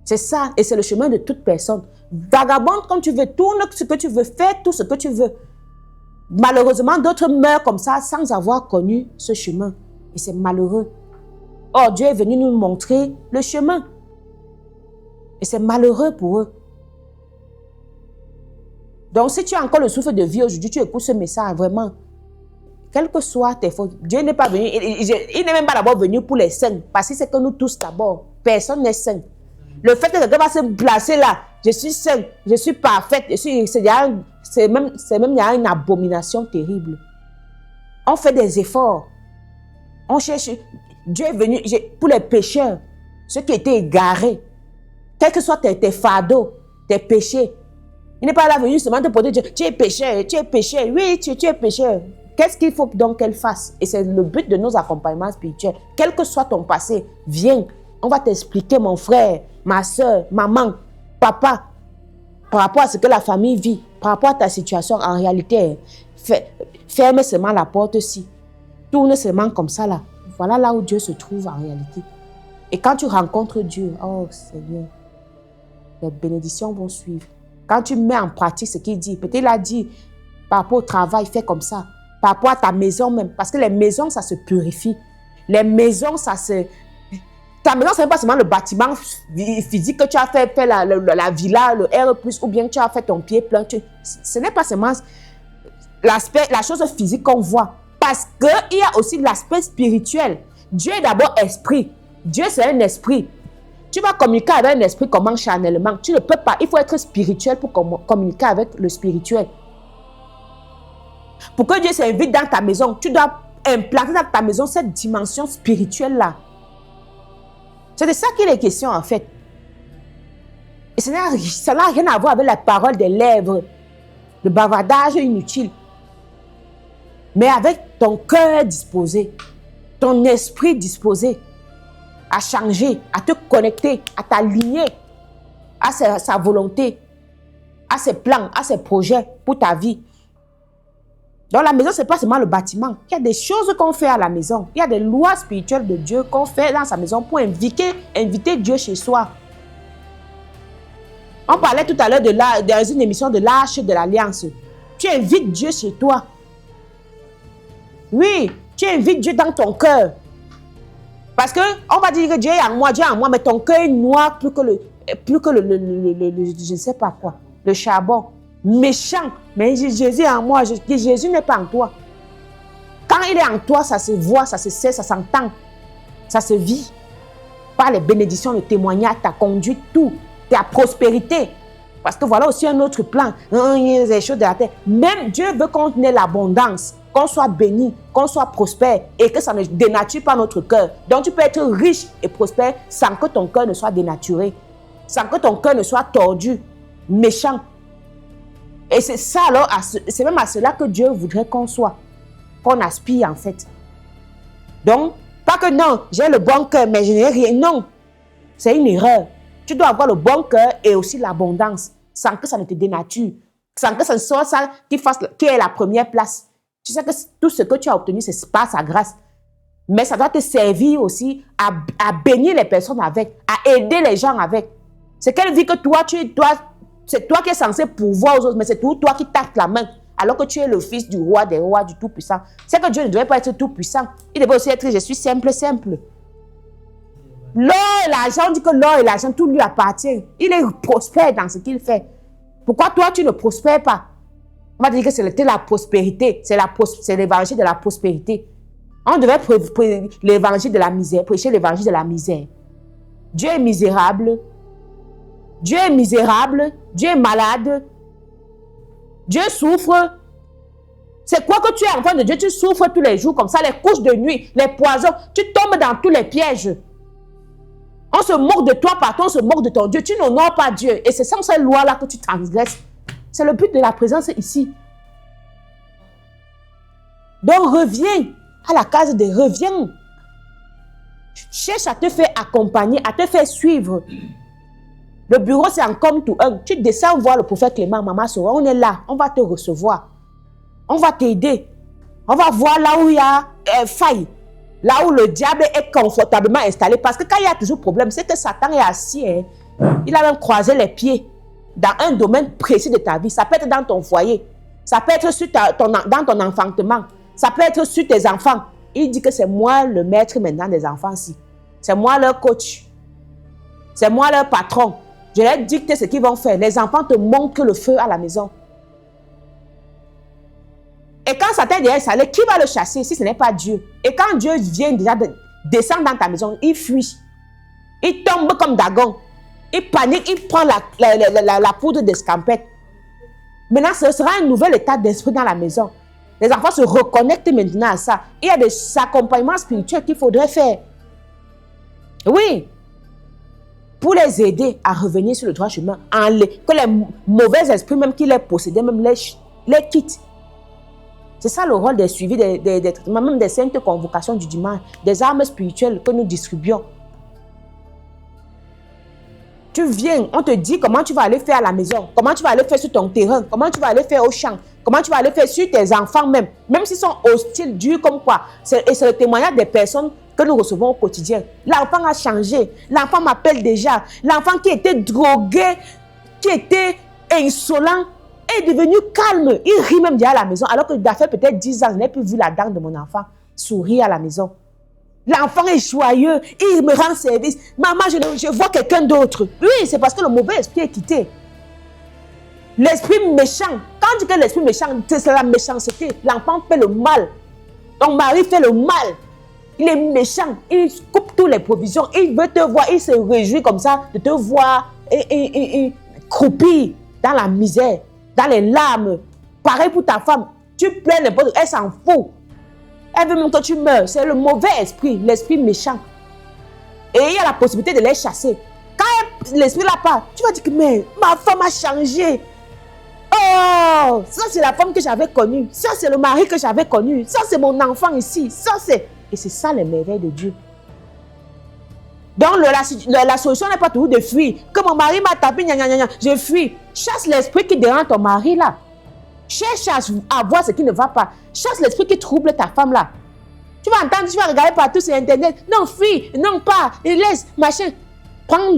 C'est ça, et c'est le chemin de toute personne. Vagabonde comme tu veux, tourne ce que tu veux, fais tout ce que tu veux. Malheureusement, d'autres meurent comme ça sans avoir connu ce chemin. Et c'est malheureux. Or, Dieu est venu nous montrer le chemin. Et c'est malheureux pour eux. Donc, si tu as encore le souffle de vie aujourd'hui, tu écoutes ce message, vraiment. Quelles que soient tes fautes, Dieu n'est pas venu, il n'est même pas d'abord venu pour les saints. Parce que c'est que nous tous d'abord, personne n'est saint. Le fait que quelqu'un va se placer là, je suis saint, je suis parfaite, c'est même il y a une abomination terrible. On fait des efforts. On cherche. Dieu est venu pour les pécheurs, ceux qui étaient égarés. Quels que soient tes fardeaux, tes péchés. Il n'est pas là venu seulement te porter, tu es pécheur, oui, tu es pécheur. Qu'est-ce qu'il faut donc qu'elle fasse? Et c'est le but de nos accompagnements spirituels. Quel que soit ton passé, viens, on va t'expliquer, mon frère, ma soeur, maman, papa, par rapport à ce que la famille vit, par rapport à ta situation, en réalité, ferme seulement la porte-ci. Tourne seulement comme ça là. Voilà là où Dieu se trouve en réalité. Et quand tu rencontres Dieu, oh Seigneur, les bénédictions vont suivre. Quand tu mets en pratique ce qu'il dit, peut-être il a dit, par rapport au travail, fais comme ça. Par rapport à ta maison même. Parce que les maisons, ça se purifie. Les maisons, ça se... Ta maison, ce n'est pas seulement le bâtiment physique que tu as fait la villa, le R+, ou bien tu as fait ton pied plein. Ce n'est pas seulement la chose physique qu'on voit. Parce qu'il y a aussi l'aspect spirituel. Dieu est d'abord esprit. Dieu, c'est un esprit. Tu vas communiquer avec un esprit comment charnellement. Tu ne peux pas. Il faut être spirituel pour communiquer avec le spirituel. Pour que Dieu s'invite dans ta maison, tu dois implanter dans ta maison cette dimension spirituelle-là. C'est de ça qu'il est question en fait. Et ça n'a rien à voir avec la parole des lèvres, le bavardage inutile. Mais avec ton cœur disposé, ton esprit disposé à changer, à te connecter, à t'aligner à sa volonté, à ses plans, à ses projets pour ta vie. Donc la maison, ce n'est pas seulement le bâtiment. Il y a des choses qu'on fait à la maison. Il y a des lois spirituelles de Dieu qu'on fait dans sa maison pour inviter Dieu chez soi. On parlait tout à l'heure dans une émission de l'Arche de l'Alliance. Tu invites Dieu chez toi. Oui, tu invites Dieu dans ton cœur. Parce qu'on va dire que Dieu est en moi, mais ton cœur est noir plus que le je ne sais pas quoi, le charbon. Méchant, mais Jésus est en moi, Jésus n'est pas en toi. Quand il est en toi, ça se voit, ça se sait, ça s'entend, ça se vit. Par les bénédictions, le témoignage, ta conduite, tout, ta prospérité. Parce que voilà aussi un autre plan, il y a des choses de la terre. Même Dieu veut qu'on ait l'abondance, qu'on soit béni, qu'on soit prospère et que ça ne dénature pas notre cœur. Donc tu peux être riche et prospère sans que ton cœur ne soit dénaturé, sans que ton cœur ne soit tordu, méchant. Et c'est ça alors, c'est même à cela que Dieu voudrait qu'on soit. qu'on aspire en fait. Donc, pas que non, j'ai le bon cœur, mais je n'ai rien. Non, c'est une erreur. Tu dois avoir le bon cœur et aussi l'abondance, sans que ça ne te dénature, sans que ce ne soit ça qui est la première place. Tu sais que tout ce que tu as obtenu, c'est par sa grâce. Mais ça doit te servir aussi à bénir les personnes avec, à aider les gens avec. C'est qu'elle dit que c'est toi qui es censé pourvoir aux autres, mais c'est toi qui tapes la main, alors que tu es le fils du roi des rois, du tout-puissant. C'est que Dieu ne devait pas être tout-puissant. Il devait aussi être, je suis simple. L'or et l'argent, on dit que l'or et l'argent, tout lui appartient. Il est prospère dans ce qu'il fait. Pourquoi toi, tu ne prospères pas? On va dire que c'était la prospérité. C'est l'évangile de la prospérité. On devait l'évangile de la misère, prêcher l'évangile de la misère. Dieu est misérable. Dieu est misérable. Dieu est malade. Dieu souffre. C'est quoi que tu es enfant de Dieu? Tu souffres tous les jours comme ça, les couches de nuit, les poisons. Tu tombes dans tous les pièges. On se moque de toi partout, on se moque de ton Dieu. Tu n'honores pas Dieu. Et c'est sans cette loi-là que tu transgresses. C'est le but de la présence ici. Donc reviens à la case de reviens. Cherche à te faire accompagner, à te faire suivre. Le bureau, c'est en comme tout un. Tu descends voir le prophète Clément, Maman Sora, on est là, on va te recevoir. On va t'aider. On va voir là où il y a faille. Là où le diable est confortablement installé. Parce que quand il y a toujours problème, c'est que Satan est assis. Hein. Il a même croisé les pieds dans un domaine précis de ta vie. Ça peut être dans ton foyer. Ça peut être dans ton enfantement. Ça peut être sur tes enfants. Il dit que c'est moi le maître maintenant des enfants ici. C'est moi leur coach. C'est moi leur patron. Je leur dicte ce qu'ils vont faire. Les enfants te montrent le feu à la maison. Et quand Satan est déjà installé, qui va le chasser si ce n'est pas Dieu? Et quand Dieu vient déjà descendre dans ta maison, il fuit. Il tombe comme Dagon. Il panique, il prend la poudre d'escampette. Maintenant, ce sera un nouvel état d'esprit dans la maison. Les enfants se reconnectent maintenant à ça. Il y a des accompagnements spirituels qu'il faudrait faire. Oui. Pour les aider à revenir sur le droit chemin. Que les mauvais esprits, même qui les possédaient, même les quittent. C'est ça le rôle des suivis, des traitements, même des saintes convocations du dimanche, des armes spirituelles que nous distribuons. Tu viens, on te dit comment tu vas aller faire à la maison, comment tu vas aller faire sur ton terrain, comment tu vas aller faire au champ, comment tu vas aller faire sur tes enfants même s'ils sont hostiles, durs comme quoi. Et c'est le témoignage des personnes que nous recevons au quotidien. L'enfant a changé, l'enfant m'appelle déjà, l'enfant qui était drogué, qui était insolent, est devenu calme. Il rit même déjà à la maison, alors que d'affaire peut-être 10 ans, je n'ai plus vu la dent de mon enfant sourire à la maison. L'enfant est joyeux, il me rend service. Maman, je vois quelqu'un d'autre. Oui, c'est parce que le mauvais esprit est quitté. L'esprit méchant, quand on dit que l'esprit méchant, c'est la méchanceté. L'enfant fait le mal. Ton mari fait le mal. Il est méchant, il coupe toutes les provisions. Il veut te voir, il se réjouit comme ça de te voir croupir dans la misère, dans les larmes. Pareil pour ta femme, tu plains n'importe quoi, elle s'en fout. Elle veut même que tu meurs. C'est le mauvais esprit, l'esprit méchant. Et il y a la possibilité de les chasser. Quand l'esprit là part, tu vas dire que mais ma femme a changé. Oh, ça c'est la femme que j'avais connue. Ça c'est le mari que j'avais connu. Ça c'est mon enfant ici. Ça c'est... Et c'est ça les merveilles de Dieu. Donc la solution n'est pas toujours de fuir. Que mon mari m'a tapé, je fuis. Chasse l'esprit qui dérange ton mari là. Cherche à voir ce qui ne va pas. Chasse l'esprit qui trouble ta femme là. Tu vas entendre, tu vas regarder partout sur internet. Non, fuis, non pas, laisse, machin. Prends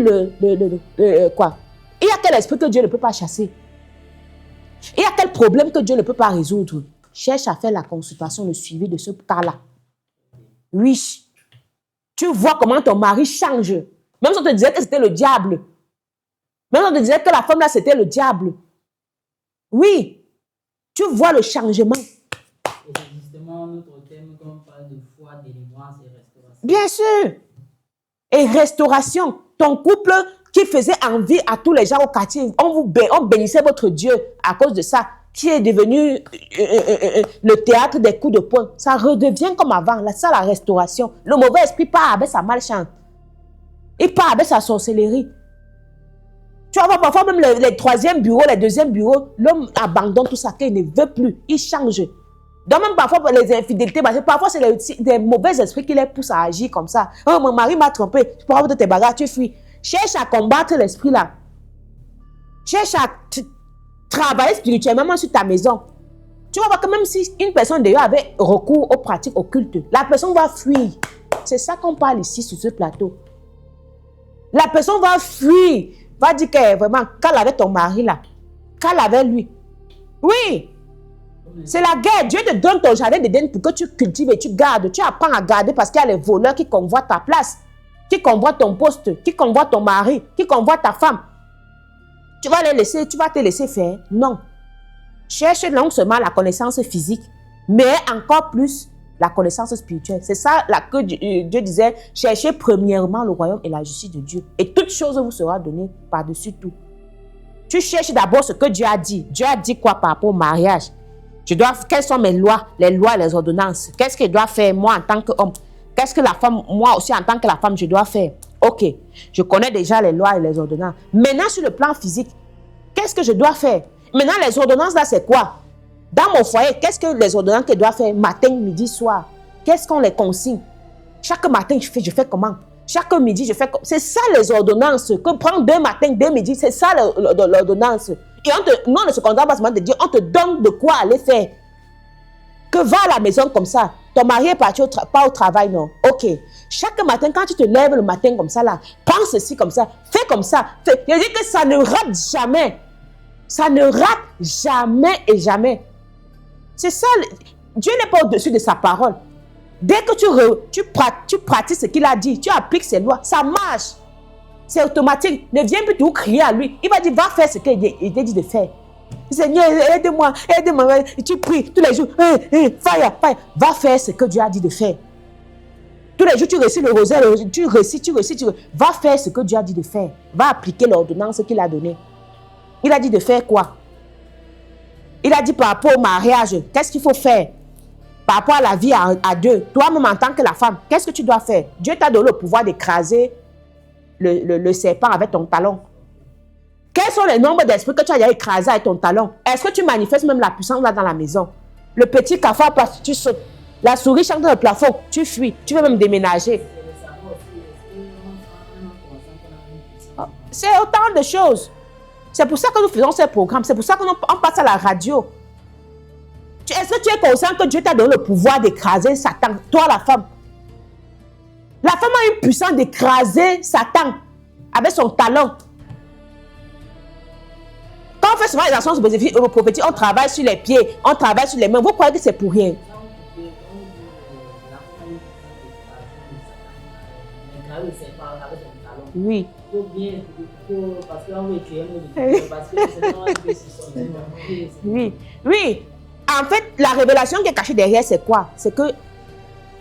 quoi. Il y a quel esprit que Dieu ne peut pas chasser? Il y a quel problème que Dieu ne peut pas résoudre? Cherche à faire la consultation, le suivi de ce cas-là. Oui. Tu vois comment ton mari change. Même si on te disait que c'était le diable. Même si on te disait que la femme là c'était le diable. Oui. Tu vois le changement. Et c'est justement notre thème quand on parle de foi, délivrance et restauration. Bien sûr. Et restauration. Ton couple qui faisait envie à tous les gens au quartier, on bénissait votre Dieu à cause de ça, qui est devenu le théâtre des coups de poing. Ça redevient comme avant. Là, ça, la restauration. Le mauvais esprit part avec sa malchance. Il part avec sa sorcellerie. Tu vas voir parfois même les troisième bureaux, les deuxième bureaux, l'homme abandonne tout ça, qu'il ne veut plus. Il change. Donc même parfois les infidélités, parce que parfois c'est des mauvais esprits qui les poussent à agir comme ça. Oh, mon mari m'a trompé, tu peux avoir de tes bagarres, tu fuis. Cherche à combattre l'esprit là. Cherche à travailler spirituellement sur ta maison. Tu vas voir que même si une personne d'ailleurs avait recours aux pratiques occultes, la personne va fuir. C'est ça qu'on parle ici sur ce plateau. La personne va fuir, va dire que vraiment, qu'elle avait ton mari là, qu'elle avait lui. Oui, c'est la guerre. Dieu te donne ton jardin d'Éden pour que tu cultives et tu gardes. Tu apprends à garder parce qu'il y a les voleurs qui convoitent ta place, qui convoitent ton poste, qui convoitent ton mari, qui convoitent ta femme. Tu vas te laisser faire? Non. Cherche non seulement la connaissance physique, mais encore plus la connaissance spirituelle. C'est ça là que Dieu disait, cherchez premièrement le royaume et la justice de Dieu. Et toute chose vous sera donnée par-dessus tout. Tu cherches d'abord ce que Dieu a dit. Dieu a dit quoi par rapport au mariage? Quelles sont mes lois, les lois, les ordonnances? Qu'est-ce que je dois faire moi en tant qu'homme? Qu'est-ce que la femme, moi aussi en tant que la femme, je dois faire? Ok, je connais déjà les lois et les ordonnances. Maintenant, sur le plan physique, qu'est-ce que je dois faire? Maintenant, les ordonnances là, c'est quoi? Dans mon foyer, qu'est-ce que les ordonnances que je dois faire matin, midi, soir? Qu'est-ce qu'on les consigne? Chaque matin, je fais comment? Chaque midi, je fais comment? C'est ça les ordonnances. Que prendre 2 matins, 2 midis, c'est ça l'ordonnance. Et nous, on ne se contente pas seulement de dire, on te donne de quoi aller faire. Que va à la maison comme ça. Ton mari est parti pas au travail, non? Ok. Chaque matin, quand tu te lèves le matin comme ça, là, pense ceci comme ça, fais comme ça. Je dis que ça ne rate jamais. Ça ne rate jamais et jamais. C'est ça. Dieu n'est pas au-dessus de sa parole. Dès que tu pratiques ce qu'il a dit, tu appliques ses lois, ça marche. C'est automatique. Ne viens plus tout crier à lui. Il va dire, va faire ce qu'il t'a dit de faire. Seigneur, aide-moi, aide-moi. Tu pries tous les jours. Fire. Va faire ce que Dieu a dit de faire. Tous les jours, tu récites le rosaire, tu récites. Va faire ce que Dieu a dit de faire. Va appliquer l'ordonnance qu'il a donnée. Il a dit de faire quoi? Il a dit par rapport au mariage, qu'est-ce qu'il faut faire? Par rapport à la vie à deux, toi-même en tant que la femme, qu'est-ce que tu dois faire? Dieu t'a donné le pouvoir d'écraser le serpent avec ton talon. Quels sont les nombres d'esprits que tu as écrasés avec ton talon? Est-ce que tu manifestes même la puissance là dans la maison? Le petit cafard passe, tu sautes. La souris chante dans le plafond, tu fuis. Tu veux même déménager. C'est autant de choses. C'est pour ça que nous faisons ces programmes. C'est pour ça qu'on passe à la radio. Est-ce que tu es conscient que Dieu t'a donné le pouvoir d'écraser Satan? Toi, la femme. La femme a une puissance d'écraser Satan avec son talon. Quand on fait souvent les actions prophétiques, on travaille sur les pieds, on travaille sur les mains. Vous croyez que c'est pour rien? Oui. Oui. En fait, la révélation qui est cachée derrière, c'est quoi? C'est que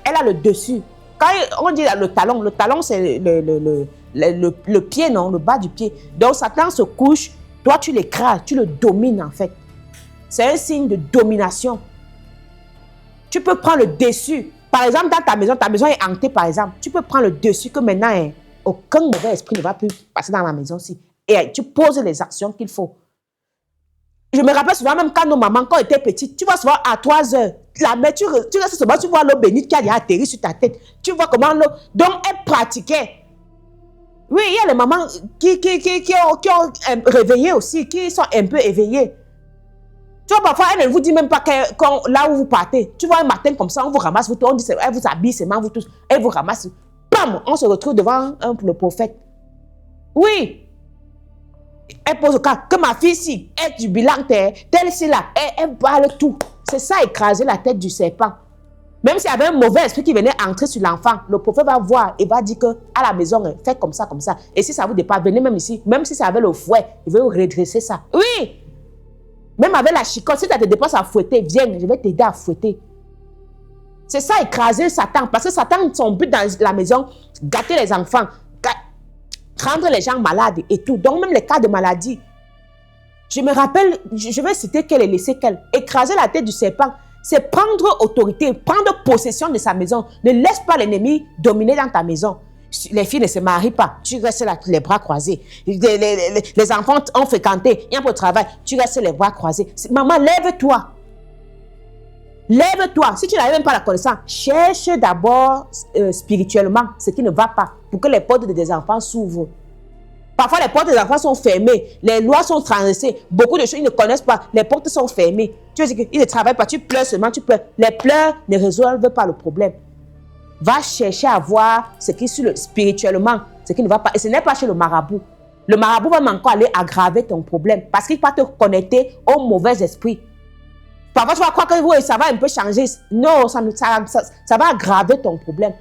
elle a le dessus. Quand on dit le talon c'est le pied, non? Le bas du pied. Donc Satan se couche, toi tu l'écrases, tu le domines en fait. C'est un signe de domination. Tu peux prendre le dessus. Par exemple, dans ta maison est hantée par exemple. Tu peux prendre le dessus que maintenant, aucun mauvais esprit ne va plus passer dans la maison-ci. Et tu poses les actions qu'il faut. Je me rappelle souvent, même quand nos mamans, quand étaient petites, tu vois souvent à 3 heures, la mère, tu restes souvent, tu vois l'eau bénite qui a atterri sur ta tête. Tu vois comment l'eau. Donc, elle pratiquait. Oui, il y a les mamans qui ont réveillé aussi, qui sont un peu éveillées. Tu vois, parfois, elle ne vous dit même pas là où vous partez. Tu vois, un matin comme ça, on vous ramasse, on dit, elle vous habille, c'est vous tous, elle vous ramasse. Bam, on se retrouve devant le prophète. Oui. Elle pose le cas, que ma fille ici est du bilan, telle-ci là, elle parle tout. C'est ça, écraser la tête du serpent. Même s'il y avait un mauvais esprit qui venait entrer sur l'enfant, le prophète va voir et va dire que à la maison, faites comme ça, comme ça. Et si ça vous dépasse, venez même ici, même si c'est avec le fouet, il veut redresser ça. Oui! Même avec la chicotte, si ça te dépasse à fouetter, viens, je vais t'aider à fouetter. C'est ça, écraser Satan. Parce que Satan, son but dans la maison, gâter les enfants, rendre les gens malades et tout. Donc, même les cas de maladie. Je me rappelle, je vais citer qu'elle est laissée qu'elle. Écraser la tête du serpent, c'est prendre autorité, prendre possession de sa maison. Ne laisse pas l'ennemi dominer dans ta maison. Les filles ne se marient pas. Tu restes là, les bras croisés. Les enfants ont fréquenté, il y a pour le travail. Tu restes les bras croisés. Maman, lève-toi. Lève-toi. Si tu n'arrives même pas à la connaissance, cherche d'abord spirituellement ce qui ne va pas pour que les portes des enfants s'ouvrent. Parfois, les portes des enfants sont fermées. Les lois sont transgressées. Beaucoup de choses, ils ne connaissent pas. Les portes sont fermées. Tu veux dire qu'ils ne travaillent pas. Tu pleures seulement, tu pleures. Les pleurs ne résolvent pas le problème. Va chercher à voir ce qui est spirituellement, ce qui ne va pas. Et ce n'est pas chez le marabout. Le marabout va encore aller aggraver ton problème parce qu'il va te connecter au mauvais esprit. Parfois, tu vas croire que oui, ça va un peu changer. Non, ça va aggraver ton problème.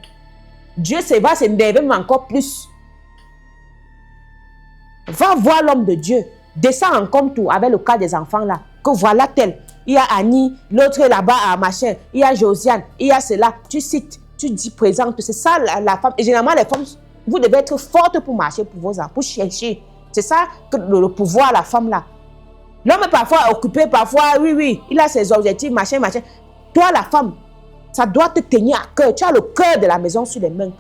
Dieu va s'énerver même encore plus. Va voir l'homme de Dieu. Descends en compte tout avec le cas des enfants là. Que voilà tel. Il y a Annie, l'autre est là-bas à machin. Il y a Josiane, il y a cela. Tu cites, tu dis présente. C'est ça la femme. Et généralement, les femmes, vous devez être fortes pour marcher pour vos enfants, pour chercher. C'est ça que le pouvoir, la femme là. L'homme est parfois occupé, parfois, oui, il a ses objectifs, machin. Toi, la femme, ça doit te tenir à cœur. Tu as le cœur de la maison sur les mains.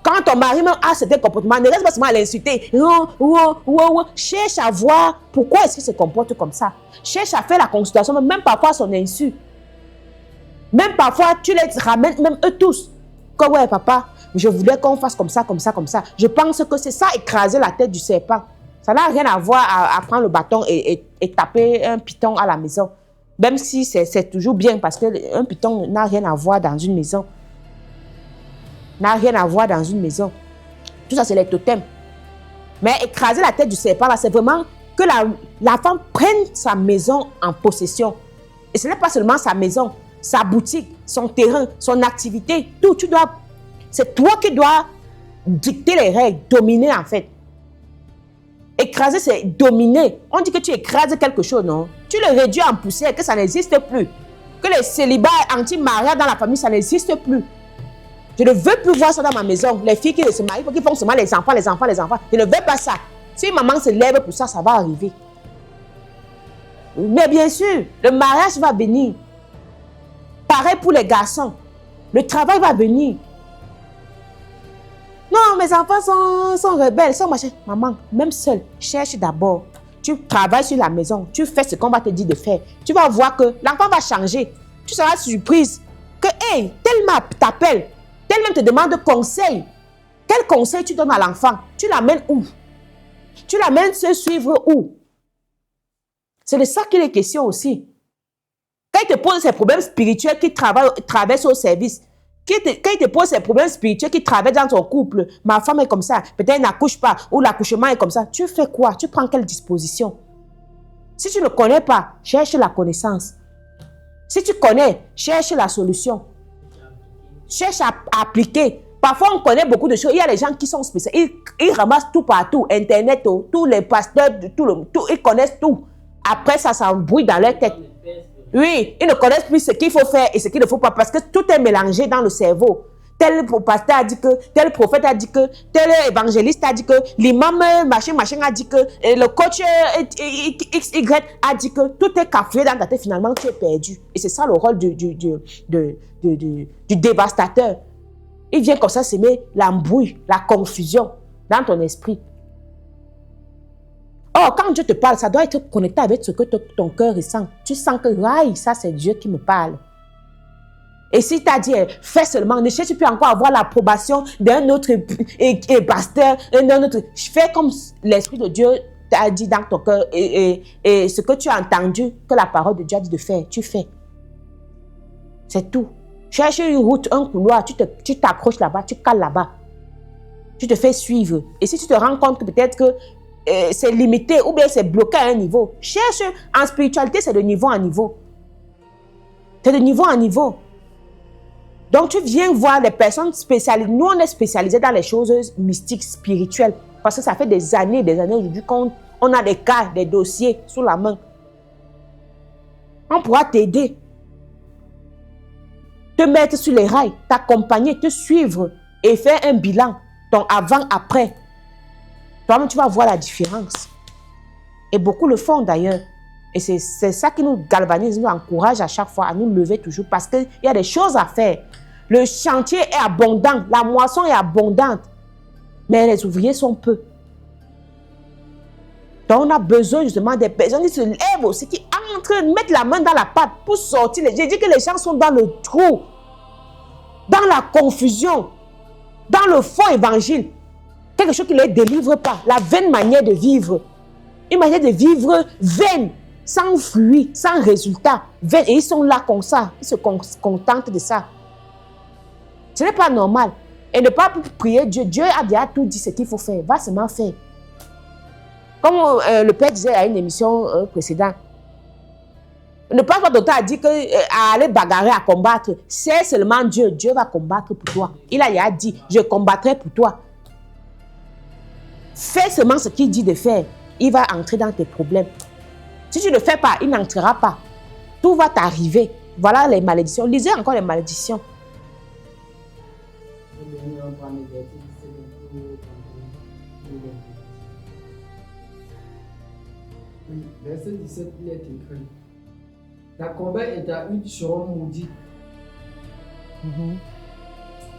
Quand ton mari même a certains comportements, ne reste pas seulement à l'insulter. Cherche à voir pourquoi est-ce qu'il se comporte comme ça. Cherche à faire la consultation, même parfois à son insu. Même parfois, tu les ramènes, même eux tous. Que ouais, papa, je voulais qu'on fasse comme ça. Je pense que c'est ça, écraser la tête du serpent. Ça n'a rien à voir à prendre le bâton et taper un python à la maison. Même si c'est toujours bien, parce qu'un python n'a rien à voir dans une maison. N'a rien à voir dans une maison. Tout ça, c'est les totems. Mais écraser la tête du serpent, là, c'est vraiment que la femme prenne sa maison en possession. Et ce n'est pas seulement sa maison, sa boutique, son terrain, son activité, tout. C'est toi qui dois dicter les règles, dominer en fait. Écraser, c'est dominer. On dit que tu écrases quelque chose, non? Tu le réduis en poussière, que ça n'existe plus. Que les célibats anti-mariage dans la famille, ça n'existe plus. Je ne veux plus voir ça dans ma maison. Les filles qui ne se marient pas, qui font seulement les enfants. Je ne veux pas ça. Si maman se lève pour ça, ça va arriver. Mais bien sûr, le mariage va venir. Pareil pour les garçons. Le travail va venir. Non, mes enfants sont rebelles, sont machin. Maman, même seule, cherche d'abord. Tu travailles sur la maison. Tu fais ce qu'on va te dire de faire. Tu vas voir que l'enfant va changer. Tu seras surprise que, hey, tel t'appelle. Tel même te demande conseil. Quel conseil tu donnes à l'enfant? Tu l'amènes où? Tu l'amènes se suivre où? C'est de ça qu'il est question aussi. Quand il te pose ces problèmes spirituels qui traversent au service, quand il te pose ces problèmes spirituels qui traversent dans ton couple, ma femme est comme ça, peut-être elle n'accouche pas, ou l'accouchement est comme ça, tu fais quoi? Tu prends quelle disposition? Si tu ne connais pas, cherche la connaissance. Si tu connais, cherche la solution. Cherche à appliquer. Parfois, on connaît beaucoup de choses. Il y a des gens qui sont spéciaux. Ils ramassent tout partout. Internet, tous les pasteurs, tout, ils connaissent tout. Après, ça s'embrouille dans leur tête. Oui, ils ne connaissent plus ce qu'il faut faire et ce qu'il ne faut pas parce que tout est mélangé dans le cerveau. Tel pasteur a dit que, tel prophète a dit que, tel évangéliste a dit que, l'imam machin a dit que, le coach XY a dit que, tout est cafouillé dans ta tête, finalement tu es perdu. Et c'est ça le rôle du dévastateur. Il vient comme ça s'aimer l'embrouille, la confusion dans ton esprit. Or, quand Dieu te parle, ça doit être connecté avec ce que ton cœur ressent. Tu sens que, ça c'est Dieu qui me parle. Et si tu as dit, fais seulement, ne cherche plus encore à avoir l'approbation d'un autre pasteur, d'un autre. Fais comme l'Esprit de Dieu t'a dit dans ton cœur et ce que tu as entendu, que la parole de Dieu a dit de faire, tu fais. C'est tout. Cherche une route, un couloir, tu t'accroches là-bas, tu cales là-bas. Tu te fais suivre. Et si tu te rends compte que peut-être que c'est limité ou bien c'est bloqué à un niveau, cherche. En spiritualité, c'est de niveau en niveau. C'est de niveau en niveau. Donc, tu viens voir les personnes spécialisées. Nous, on est spécialisés dans les choses mystiques, spirituelles. Parce que ça fait des années aujourd'hui qu'on a des cas, des dossiers sous la main. On pourra t'aider. Te mettre sur les rails, t'accompagner, te suivre et faire un bilan. Ton avant-après. Toi-même, tu vas voir la différence. Et beaucoup le font d'ailleurs. Et c'est ça qui nous galvanise, nous encourage à chaque fois à nous lever toujours parce qu'il y a des choses à faire. Le chantier est abondant, la moisson est abondante, mais les ouvriers sont peu. Donc on a besoin justement des personnes qui se lèvent aussi, qui en train de mettre la main dans la pâte pour sortir. J'ai dit que les gens sont dans le trou, dans la confusion, dans le faux évangile. Quelque chose qui ne les délivre pas. La vaine manière de vivre. Une manière de vivre vaine, sans fruit, sans résultat. Vaine. Et ils sont là comme ça. Ils se contentent de ça. Ce n'est pas normal. Et ne pas prier Dieu. Dieu a déjà tout dit ce qu'il faut faire. Va seulement faire. Comme le Père disait à une émission précédente. Ne pas votre docteur a dit qu'aller bagarrer, à combattre, c'est seulement Dieu. Dieu va combattre pour toi. Il a déjà dit, je combattrai pour toi. Fais seulement ce qu'il dit de faire. Il va entrer dans tes problèmes. Si tu ne le fais pas, il n'entrera pas. Tout va t'arriver. Voilà les malédictions. Lisez encore les malédictions. Verset 17, il est écrit. Ta corbeille et ta hutte seront maudites.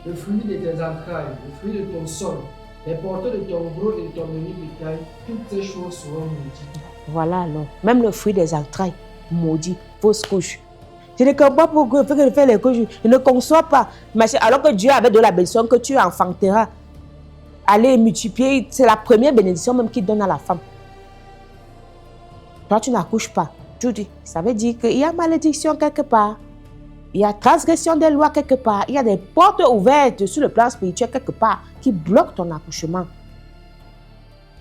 Le fruit de tes entrailles, le fruit de ton sol, les porteurs de ton gros et de ton menu bétail, toutes ces choses seront maudites. Voilà alors. Même le fruit des entrailles, maudit, fausse couche. Je ne comprends pas pourquoi il faut faire les couches. Je ne conçois pas. Alors que Dieu avait de la bénédiction que tu enfanteras. Allez multiplier, c'est la première bénédiction même qu'il donne à la femme. Toi, tu n'accouches pas. Tu dis, ça veut dire qu'il y a malédiction quelque part. Il y a transgression des lois quelque part. Il y a des portes ouvertes sur le plan spirituel quelque part qui bloquent ton accouchement.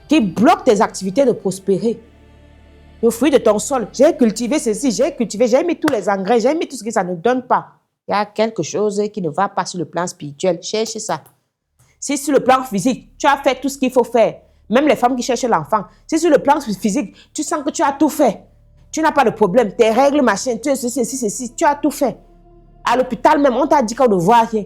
Qui bloquent tes activités de prospérer. Le fruit de ton sol, j'ai cultivé ceci, j'ai mis tous les engrais, j'ai mis tout ce que ça ne donne pas. Il y a quelque chose qui ne va pas sur le plan spirituel. Cherche ça. Si sur le plan physique, tu as fait tout ce qu'il faut faire, même les femmes qui cherchent l'enfant, si sur le plan physique, tu sens que tu as tout fait, tu n'as pas de problème, tes règles, machin, tu as ceci, tu as tout fait. À l'hôpital même, on t'a dit qu'on ne voit rien.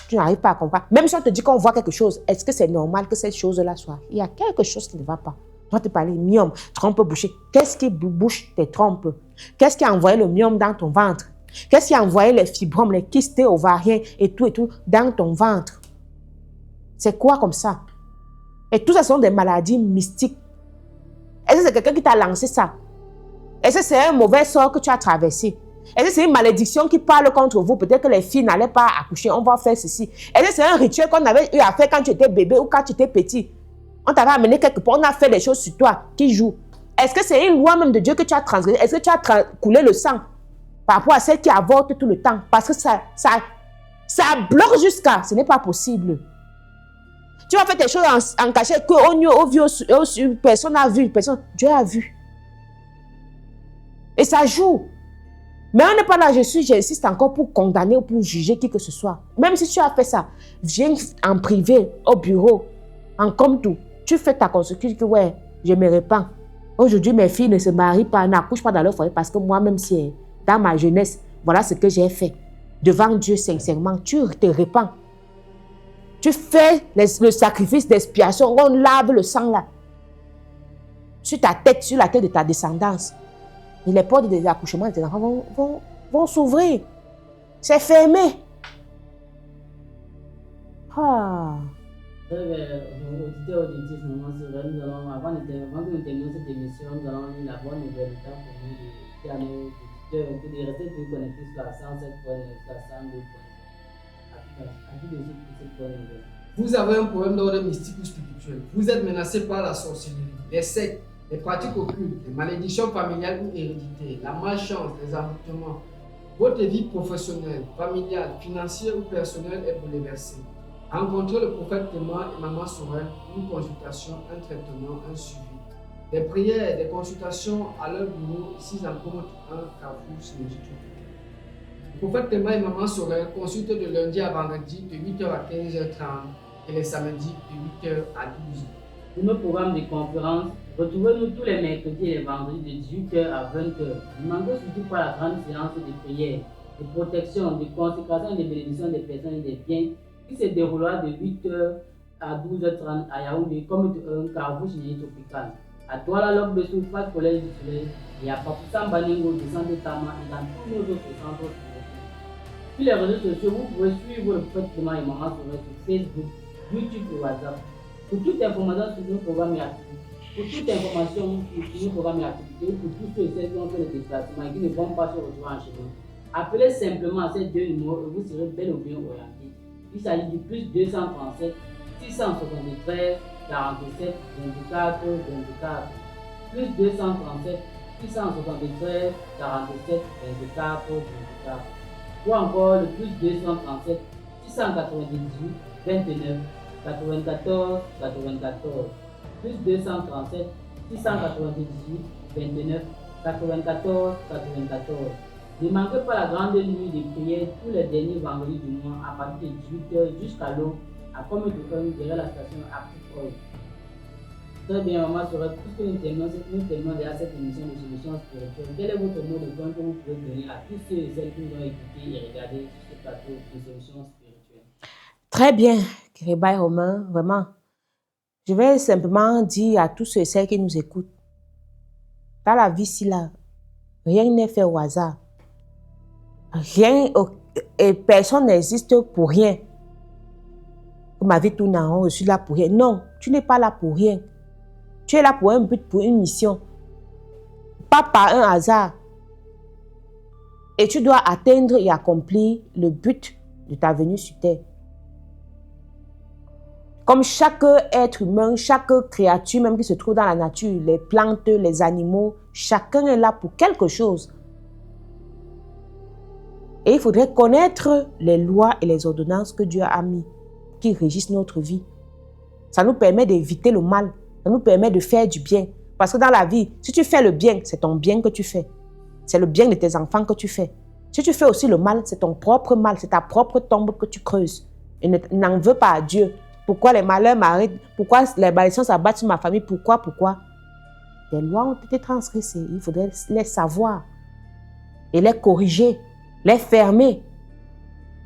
Tu n'arrives pas à comprendre. Même si on te dit qu'on voit quelque chose, est-ce que c'est normal que cette chose-là soit? Il y a quelque chose qui ne va pas. On va te parler myome, trompe bouchée. Qu'est-ce qui bouche tes trompes? Qu'est-ce qui a envoyé le myome dans ton ventre? Qu'est-ce qui a envoyé les fibromes, les kystes ovariens et tout dans ton ventre? C'est quoi comme ça? Et tout ça sont des maladies mystiques. Est-ce que c'est quelqu'un qui t'a lancé ça? Est-ce que c'est un mauvais sort que tu as traversé? Est-ce que c'est une malédiction qui parle contre vous? Peut-être que les filles n'allaient pas accoucher, on va faire ceci. Est-ce que c'est un rituel qu'on avait eu à faire quand tu étais bébé ou quand tu étais petit? On t'avait amené quelque part, on a fait des choses sur toi qui jouent. Est-ce que c'est une loi même de Dieu que tu as transgressée? Est-ce que tu as coulé le sang par rapport à celle qui avorte tout le temps? Parce que ça bloque jusqu'à... Ce n'est pas possible. Tu vas faire tes choses en cachette que personne n'a vu. Dieu a vu. Et ça joue. Mais on n'est pas là, j'insiste encore pour condamner ou pour juger qui que ce soit. Même si tu as fait ça, viens en privé, au bureau, en comme tout. Tu fais ta consécration que ouais, je me répands. Aujourd'hui, mes filles ne se marient pas, n'accouchent pas dans leur foyer parce que moi-même, si dans ma jeunesse, voilà ce que j'ai fait. Devant Dieu, sincèrement, tu te répands. Tu fais le sacrifice d'expiation, on lave le sang là. Sur ta tête, sur la tête de ta descendance. Et les portes des accouchements de tes enfants vont s'ouvrir. C'est fermé. Ah. Auditeurs auditifs, moment sur nous allons, avant que nous terminions cette émission, nous allons lire la bonne nouvelle du temps pour nous de à nos auditeurs de rester plus connectés sur la 107.9, sur la 102.9. À qui de cette bonne nouvelle? Vous avez un problème d'ordre mystique ou spirituel. Vous êtes menacé par la sorcellerie, les sectes, les pratiques occultes, les malédictions familiales ou héréditaires, la malchance, les avortements. Votre vie professionnelle, familiale, financière ou personnelle est bouleversée. Rencontrez le prophète Théma et Maman Sorel pour une consultation, un traitement, un suivi. Des prières, des consultations à leur bureau, ici en Côte 1, Carrefour, Synergie. Le prophète Théma et Maman Sorel consultent de lundi à vendredi de 8h à 15h30 et les samedis de 8h à 12h. Pour nos programmes de conférences, retrouvez-nous tous les mercredis et les vendredis de 18h à 20h. Ne manquez surtout pas la grande séance de prière, de protection, de consécration et de bénédiction des personnes et des biens qui se déroulera de 8h à 12h30 à Yaoundé comme un Carrefour Synergie tropicale. À Douala, Lok Bessou, face Collège du Soleil, et à Papoussam Baningo, du centre de Tama et dans tous nos autres centres. Sur les réseaux sociaux, vous pouvez suivre le prophète Théma et Maman Sorel sur Facebook, YouTube et WhatsApp. Pour toute information sur nos programmes et activités, difficultés, ou pour tous ceux et celles qui ont fait le déplacement et qui ne vont pas se retrouver en chemin, appelez simplement ces deux numéros et vous serez bel ou bien orienté. Il s'agit du plus 237 673 47 24 24. Plus 237 673 47 24 24. Ou encore le plus 237 698 29 94 94. Plus 237 698 29 94 94. Ne manquez pas la grande nuit de prière tous les derniers vendredis du mois à partir de 18h jusqu'à l'aube à Communes derrière la station Active Oil. Très bien, maman Sorel, puisque nous terminons déjà cette émission de solutions spirituelles, quel est votre mot de fin que vous pouvez donner à tous ceux et celles qui nous ont écoutés et regardé sur ce plateau de solutions spirituelles? Très bien, Kérébaï Romain, vraiment. Je vais simplement dire à tous ceux et celles qui nous écoutent, dans la vie ci là, rien n'est fait au hasard. Rien et personne n'existe pour rien. Ma vie tourne en rond, je suis là pour rien. Non, tu n'es pas là pour rien. Tu es là pour un but, pour une mission. Pas par un hasard. Et tu dois atteindre et accomplir le but de ta venue sur terre. Comme chaque être humain, chaque créature même qui se trouve dans la nature, les plantes, les animaux, chacun est là pour quelque chose. Et il faudrait connaître les lois et les ordonnances que Dieu a mis, qui régissent notre vie. Ça nous permet d'éviter le mal. Ça nous permet de faire du bien. Parce que dans la vie, si tu fais le bien, c'est ton bien que tu fais. C'est le bien de tes enfants que tu fais. Si tu fais aussi le mal, c'est ton propre mal. C'est ta propre tombe que tu creuses. Et n'en veux pas à Dieu. Pourquoi les malheurs m'arrêtent? Pourquoi les malédictions s'abattent sur ma famille? Pourquoi? Les lois ont été transgressées. Il faudrait les savoir. Et les corriger. Les fermer.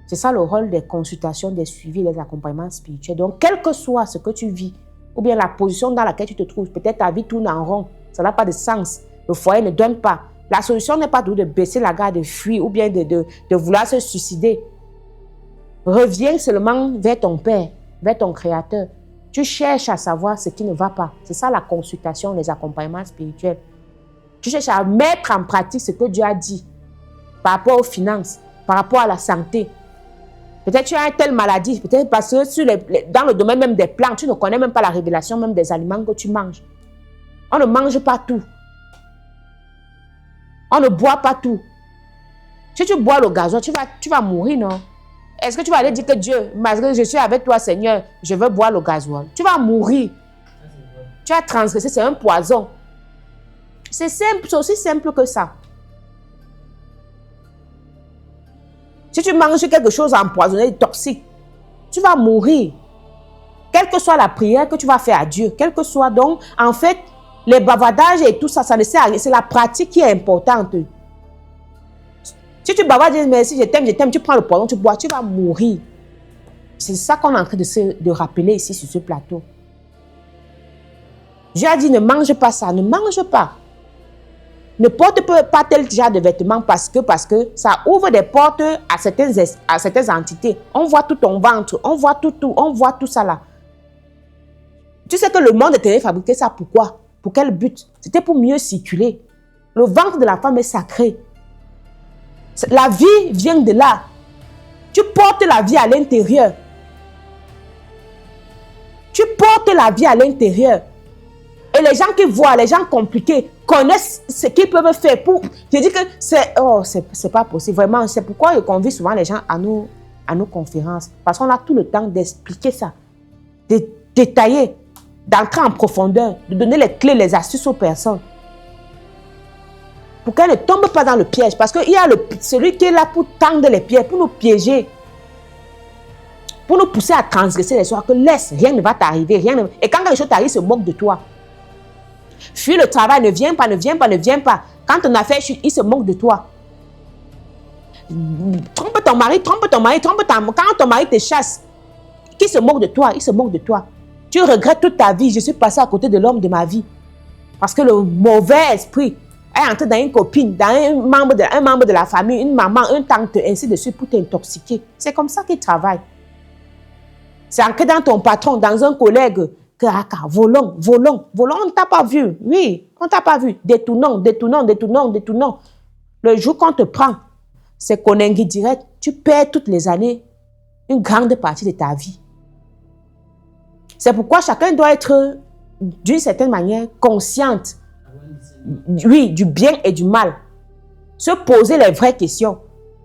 C'est ça le rôle des consultations, des suivis, des accompagnements spirituels. Donc, quel que soit ce que tu vis, ou bien la position dans laquelle tu te trouves, peut-être ta vie tourne en rond, ça n'a pas de sens, le foyer ne donne pas. La solution n'est pas de baisser la garde, de fuir, ou bien de vouloir se suicider. Reviens seulement vers ton Père, vers ton Créateur. Tu cherches à savoir ce qui ne va pas. C'est ça la consultation, les accompagnements spirituels. Tu cherches à mettre en pratique ce que Dieu a dit par rapport aux finances, par rapport à la santé. Peut-être tu as une telle maladie, peut-être parce que dans le domaine même des plantes, tu ne connais même pas la révélation même des aliments que tu manges. On ne mange pas tout. On ne boit pas tout. Si tu bois le gazon, tu vas mourir, non? Est-ce que tu vas aller dire que Dieu, parce que je suis avec toi, Seigneur, je veux boire le gasoil? Tu vas mourir. Tu as transgressé, c'est un poison. C'est simple, c'est aussi simple que ça. Si tu manges quelque chose empoisonné, toxique, tu vas mourir. Quelle que soit la prière que tu vas faire à Dieu, quel que soit donc, en fait, les bavardages et tout ça, ça ne sert à rien. C'est la pratique qui est importante. Si tu bavardes, dis merci, je t'aime, tu prends le poison, tu bois, tu vas mourir. C'est ça qu'on est en train de rappeler ici sur ce plateau. Dieu a dit ne mange pas ça, ne mange pas. Ne porte pas tel genre de vêtements parce que ça ouvre des portes à certaines entités. On voit tout ton ventre, on voit tout ça là. Tu sais que le monde était fabriqué ça pourquoi? Pour quel but? C'était pour mieux circuler. Le ventre de la femme est sacré. La vie vient de là. Tu portes la vie à l'intérieur. Tu portes la vie à l'intérieur. Et les gens qui voient, les gens compliqués, connaissent ce qu'ils peuvent faire pour... Je dis que c'est pas possible. Vraiment, c'est pourquoi je convie souvent les gens à nos conférences. Parce qu'on a tout le temps d'expliquer ça. De détailler, d'entrer en profondeur, de donner les clés, les astuces aux personnes. Pour qu'elles ne tombent pas dans le piège. Parce qu'il y a celui qui est là pour tendre les pièges, pour nous piéger. Pour nous pousser à transgresser les lois. Que laisse, rien ne va t'arriver. Et quand quelque chose t'arrive, il se moque de toi. Fuis le travail, ne viens pas. Quand ton affaire chute, il se moque de toi. Trompe ton mari. Quand ton mari te chasse, qui se moque de toi? Il se moque de toi. Tu regrettes toute ta vie. Je suis passé à côté de l'homme de ma vie. Parce que le mauvais esprit est entré dans une copine, dans un membre de la famille, une maman, une tante, ainsi de suite, pour t'intoxiquer. C'est comme ça qu'il travaille. C'est ancré dans ton patron, dans un collègue. volons. On ne t'a pas vu. Oui, on ne t'a pas vu. Détournons. Le jour qu'on te prend, c'est Konengi direct. Tu perds toutes les années une grande partie de ta vie. C'est pourquoi chacun doit être, d'une certaine manière, consciente, oui, du bien et du mal. Se poser les vraies questions.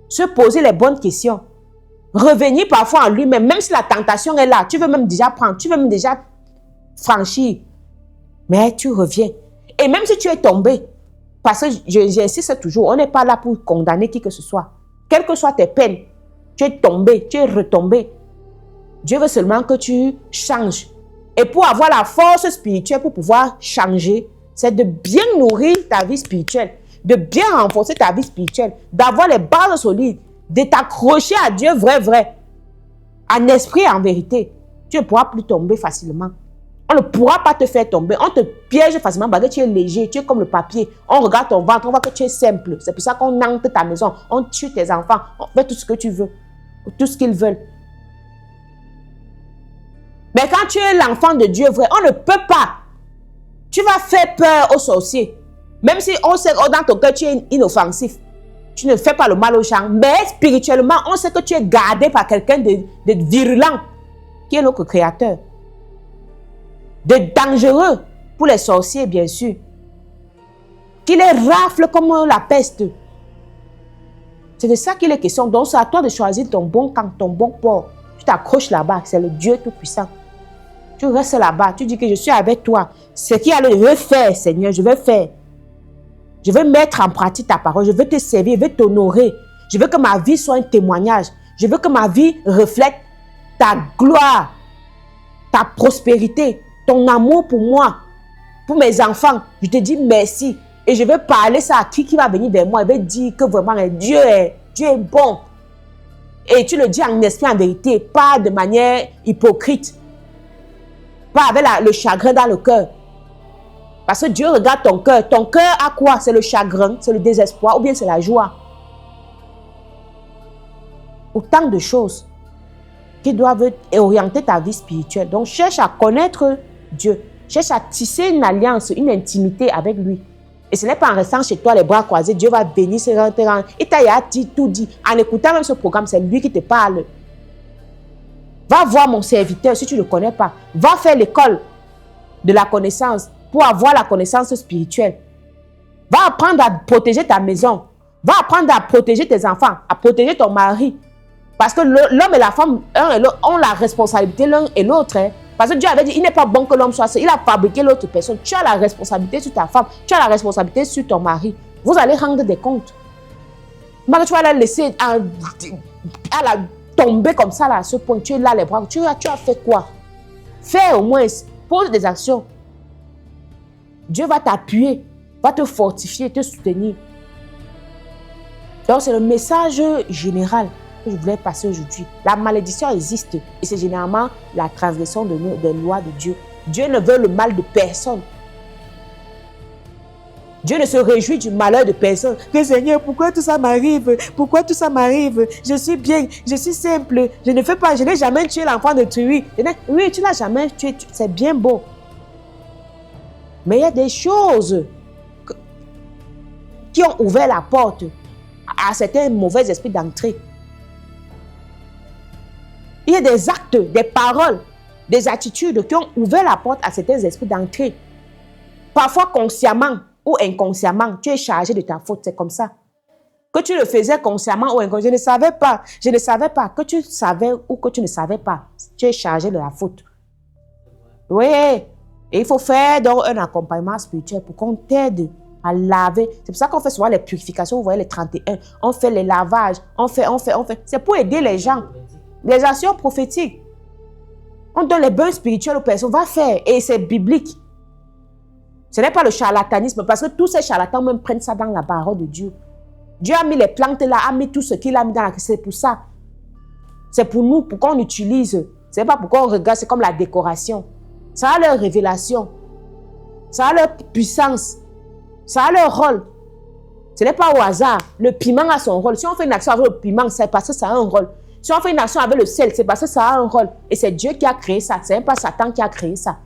Se poser les bonnes questions. Revenir parfois en lui-même, même si la tentation est là. Tu veux même déjà prendre, tu veux même déjà franchir. Mais tu reviens. Et même si tu es tombé, parce que j'insiste toujours, on n'est pas là pour condamner qui que ce soit. Quelles que soient tes peines, tu es tombé, tu es retombé. Dieu veut seulement que tu changes. Et pour avoir la force spirituelle, pour pouvoir changer, c'est de bien nourrir ta vie spirituelle, de bien renforcer ta vie spirituelle, d'avoir les bases solides, de t'accrocher à Dieu vrai, en esprit et en vérité. Tu ne pourras plus tomber facilement. On ne pourra pas te faire tomber. On te piège facilement parce que tu es léger, tu es comme le papier. On regarde ton ventre, on voit que tu es simple. C'est pour ça qu'on entre ta maison, on tue tes enfants, on fait tout ce que tu veux, tout ce qu'ils veulent. Mais quand tu es l'enfant de Dieu vrai, on ne peut pas. Tu vas faire peur aux sorciers. Même si on sait que dans ton cœur tu es inoffensif. Tu ne fais pas le mal aux gens. Mais spirituellement, on sait que tu es gardé par quelqu'un de virulent, qui est notre créateur. De dangereux pour les sorciers, bien sûr. Qui les rafle comme la peste. C'est de ça qu'il est question. Donc, c'est à toi de choisir ton bon camp, ton bon port. Tu t'accroches là-bas, c'est le Dieu Tout-Puissant. Tu restes là-bas, tu dis que je suis avec toi. Ce qu'il y a, je vais faire, Seigneur, je vais faire. Je veux mettre en pratique ta parole, je veux te servir, je veux t'honorer. Je veux que ma vie soit un témoignage. Je veux que ma vie reflète ta gloire, ta prospérité, ton amour pour moi, pour mes enfants. Je te dis merci. Et je veux parler ça à qui va venir vers moi. Je vais dire que vraiment Dieu est bon. Et tu le dis en esprit, en vérité, pas de manière hypocrite. Pas avec le chagrin dans le cœur. Parce que Dieu regarde ton cœur. Ton cœur a quoi? C'est le chagrin, c'est le désespoir ou bien c'est la joie. Autant de choses qui doivent orienter ta vie spirituelle. Donc cherche à connaître Dieu. Cherche à tisser une alliance, une intimité avec lui. Et ce n'est pas en restant chez toi les bras croisés. Dieu va bénir, se rentrer. Il t'a tout dit. En écoutant même ce programme, c'est lui qui te parle. Va voir mon serviteur si tu ne le connais pas. Va faire l'école de la connaissance pour avoir la connaissance spirituelle. Va apprendre à protéger ta maison. Va apprendre à protéger tes enfants, à protéger ton mari. Parce que l'homme et la femme, un et l'autre, ont la responsabilité l'un et l'autre. Hein. Parce que Dieu avait dit, il n'est pas bon que l'homme soit seul. Il a fabriqué l'autre personne. Tu as la responsabilité sur ta femme. Tu as la responsabilité sur ton mari. Vous allez rendre des comptes. Mais tu vas la laisser tomber comme ça là, à ce point. Tu es là les bras. Tu as fait quoi? Fais au moins. Pose des actions. Dieu va t'appuyer, va te fortifier, te soutenir. Donc c'est le message général que je voulais passer aujourd'hui. La malédiction existe et c'est généralement la transgression des lois de Dieu. Dieu ne veut le mal de personne. Dieu ne se réjouit du malheur de personne. Que Seigneur, pourquoi tout ça m'arrive? Pourquoi tout ça m'arrive? Je suis bien, je suis simple. Je n'ai jamais tué l'enfant de Turi. Oui, tu n'as jamais tué, c'est bien beau. Mais il y a des choses qui ont ouvert la porte à certains mauvais esprits d'entrée. Il y a des actes, des paroles, des attitudes qui ont ouvert la porte à certains esprits d'entrée. Parfois consciemment ou inconsciemment, tu es chargé de ta faute, c'est comme ça. Que tu le faisais consciemment ou inconsciemment, je ne savais pas. Que tu savais ou que tu ne savais pas, tu es chargé de la faute. Oui. Et il faut faire donc un accompagnement spirituel pour qu'on t'aide à laver. C'est pour ça qu'on fait souvent les purifications, vous voyez les 31. On fait les lavages, on fait. C'est pour aider les gens. Les actions prophétiques. On donne les bains spirituels aux personnes. On va faire. Et c'est biblique. Ce n'est pas le charlatanisme. Parce que tous ces charlatans même prennent ça dans la parole de Dieu. Dieu a mis les plantes là, a mis tout ce qu'il a mis dans la... C'est pour ça. C'est pour nous, pour qu'on utilise. Ce n'est pas pour qu'on regarde, c'est comme la décoration. Ça a leur révélation. Ça a leur puissance. Ça a leur rôle. Ce n'est pas au hasard. Le piment a son rôle. Si on fait une action avec le piment, c'est parce que ça a un rôle. Si on fait une action avec le sel, c'est parce que ça a un rôle. Et c'est Dieu qui a créé ça. Ce n'est pas Satan qui a créé ça.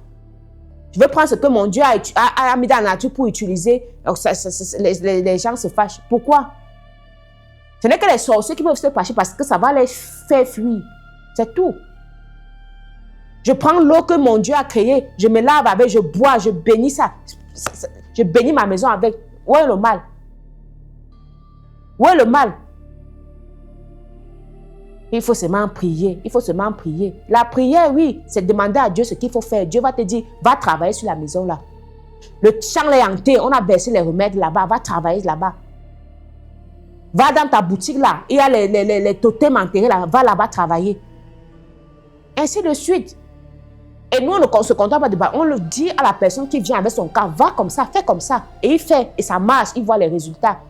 Je veux prendre ce que mon Dieu a mis dans la nature pour utiliser. Alors, les gens se fâchent. Pourquoi? Ce n'est que les sorciers qui peuvent se fâcher parce que ça va les faire fuir. C'est tout. Je prends l'eau que mon Dieu a créée, je me lave avec, je bois, je bénis ça. Je bénis ma maison avec. Où est le mal? Où est le mal? Il faut seulement prier. Il faut seulement prier. La prière, oui, c'est demander à Dieu ce qu'il faut faire. Dieu va te dire, va travailler sur la maison là. Le champ est hanté, on a versé les remèdes là-bas, va travailler là-bas. Va dans ta boutique là, il y a les totems enterrés là, va là-bas travailler. Ainsi de suite. Et nous, on ne se contente pas de ça. On le dit à la personne qui vient avec son cas, va comme ça, fais comme ça. Et il fait, et ça marche, il voit les résultats.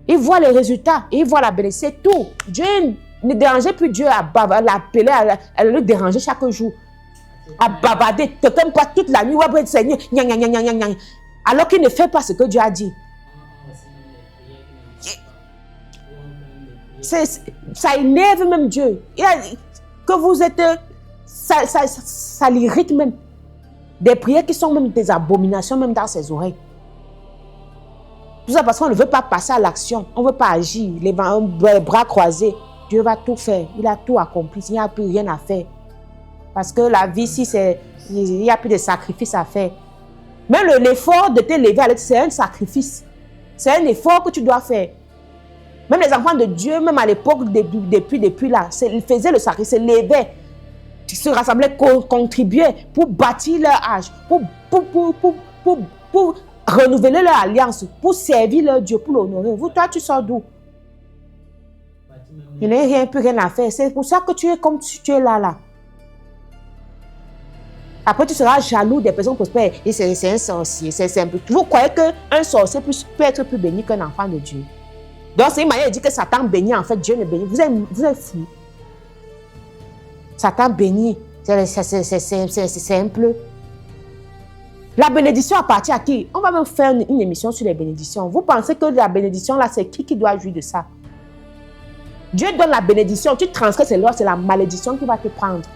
Il voit les résultats, et il voit la bénédiction, c'est tout. Dieu ne dérangeait plus Dieu à l'appeler, à le déranger chaque jour. À bavarder, quelqu'un pas toute la nuit, ouais, Seigneur, alors qu'il ne fait pas ce que Dieu a dit. Ça énerve même Dieu. Que vous êtes... Ça l'irrite même. Des prières qui sont même des abominations, même dans ses oreilles. Tout ça parce qu'on ne veut pas passer à l'action. On ne veut pas agir. Les bras croisés. Dieu va tout faire. Il a tout accompli. Il n'y a plus rien à faire. Parce que la vie, si il n'y a plus de sacrifice à faire. Même l'effort de te lever, c'est un sacrifice. C'est un effort que tu dois faire. Même les enfants de Dieu, même à l'époque, depuis là, ils faisaient le sacrifice, ils se levaient, ils se rassemblaient, contribuaient pour bâtir leur âge, pour renouveler leur alliance, pour servir leur Dieu, pour l'honorer. Vous, toi, tu sors d'où? Je n'ai plus rien à faire. C'est pour ça que tu es comme tu es là. Après, tu seras jaloux des personnes prospères. Et c'est un sorcier, c'est simple. Vous croyez qu'un sorcier peut être plus béni qu'un enfant de Dieu? Donc, c'est une manière de dire que Satan bénit, en fait, Dieu ne bénit. Vous êtes fous. Satan bénit. C'est simple. La bénédiction appartient à qui? On va même faire une émission sur les bénédictions. Vous pensez que la bénédiction, là, c'est qui doit jouir de ça? Dieu donne la bénédiction. Tu transgresses ses lois, c'est la malédiction qui va te prendre.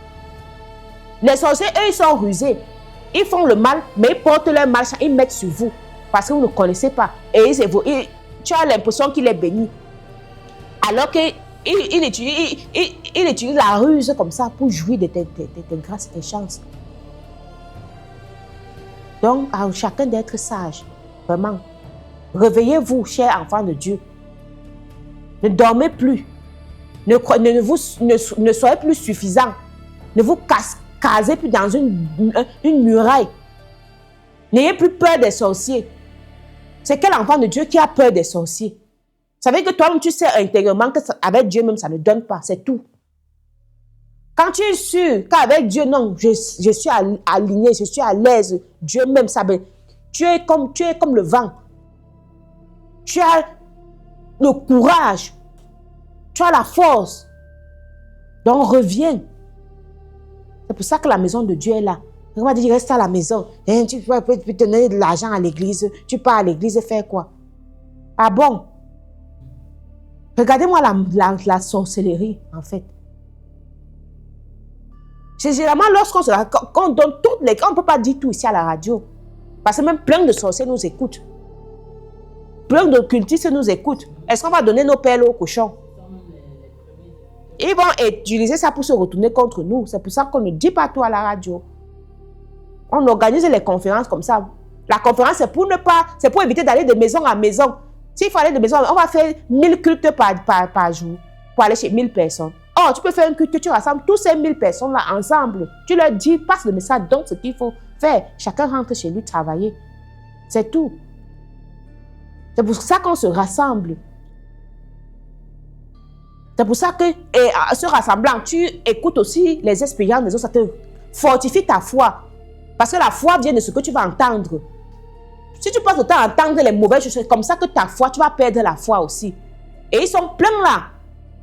Les sorciers, eux, ils sont rusés. Ils font le mal, mais ils portent leur mal, ils mettent sur vous. Parce que vous ne connaissez pas. Et tu as l'impression qu'il est béni. Alors qu'il utilise la ruse comme ça pour jouir de tes grâces et tes chances. Donc, à chacun d'être sage. Vraiment. Réveillez-vous, chers enfants de Dieu. Ne dormez plus. Ne soyez plus suffisants. Ne vous casez plus dans une muraille. N'ayez plus peur des sorciers. C'est quel enfant de Dieu qui a peur des sorciers? Ça veut dire que toi-même, tu sais intérieurement qu'avec Dieu même, ça ne donne pas. C'est tout. Quand tu es sûr qu'avec Dieu, non, je suis aligné, je suis à l'aise. Dieu même, tu es comme le vent. Tu as le courage. Tu as la force. Donc, reviens. C'est pour ça que la maison de Dieu est là. On va dire, reste à la maison. Tu peux donner de l'argent à l'église. Tu pars à l'église faire quoi? Ah bon? Regardez-moi la sorcellerie, en fait. C'est généralement qu'on donne toutes les... On ne peut pas dire tout ici à la radio. Parce que même plein de sorciers nous écoutent. Plein d'occultistes nous écoutent. Est-ce qu'on va donner nos perles aux cochons? Ils vont utiliser ça pour se retourner contre nous. C'est pour ça qu'on ne dit pas tout à la radio. On organise les conférences comme ça. La conférence, c'est pour éviter d'aller de maison à maison. S'il faut aller de maison, on va faire 1000 cultes par jour pour aller chez 1000 personnes. Oh, tu peux faire un culte, tu rassembles tous ces 1000 personnes-là ensemble. Tu leur dis, passe le message, donc ce qu'il faut faire. Chacun rentre chez lui travailler. C'est tout. C'est pour ça qu'on se rassemble. C'est pour ça que, en se rassemblant, tu écoutes aussi les expériences des autres. Ça te fortifie ta foi. Parce que la foi vient de ce que tu vas entendre. Si tu passes le temps à entendre les mauvaises choses, c'est comme ça que ta foi, tu vas perdre la foi aussi. Et ils sont pleins là,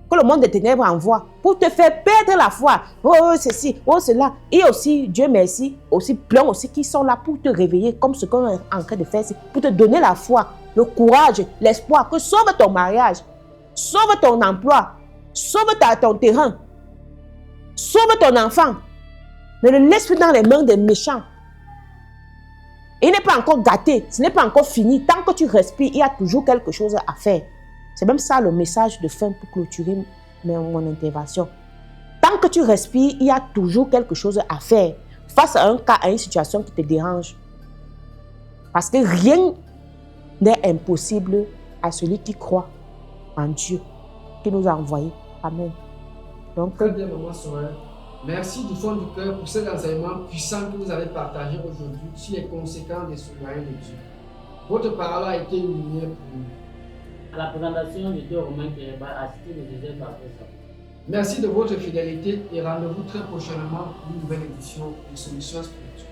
que le monde des ténèbres envoie, pour te faire perdre la foi. Oh, ceci, oh, cela. Et aussi, Dieu merci, aussi plein aussi qui sont là pour te réveiller, comme ce qu'on est en train de faire, pour te donner la foi, le courage, l'espoir, que sauve ton mariage, sauve ton emploi, sauve ton terrain, sauve ton enfant. Ne le laisse plus dans les mains des méchants. Il n'est pas encore gâté, ce n'est pas encore fini. Tant que tu respires, il y a toujours quelque chose à faire. C'est même ça le message de fin pour clôturer mon intervention. Tant que tu respires, il y a toujours quelque chose à faire face à un cas, à une situation qui te dérange. Parce que rien n'est impossible à celui qui croit en Dieu, qui nous a envoyés. Amen. Donc, Très bien, maman Sorel. Merci du fond du cœur pour cet enseignement puissant que vous avez partagé aujourd'hui sur les conséquences des souverains de Dieu. Votre parole a été une lumière pour nous. À la présentation du Dieu Romain Kéréba, assisté de Joseph Baptiste. Merci de votre fidélité et rendez-vous très prochainement pour une nouvelle édition de Solutions Spirituelles.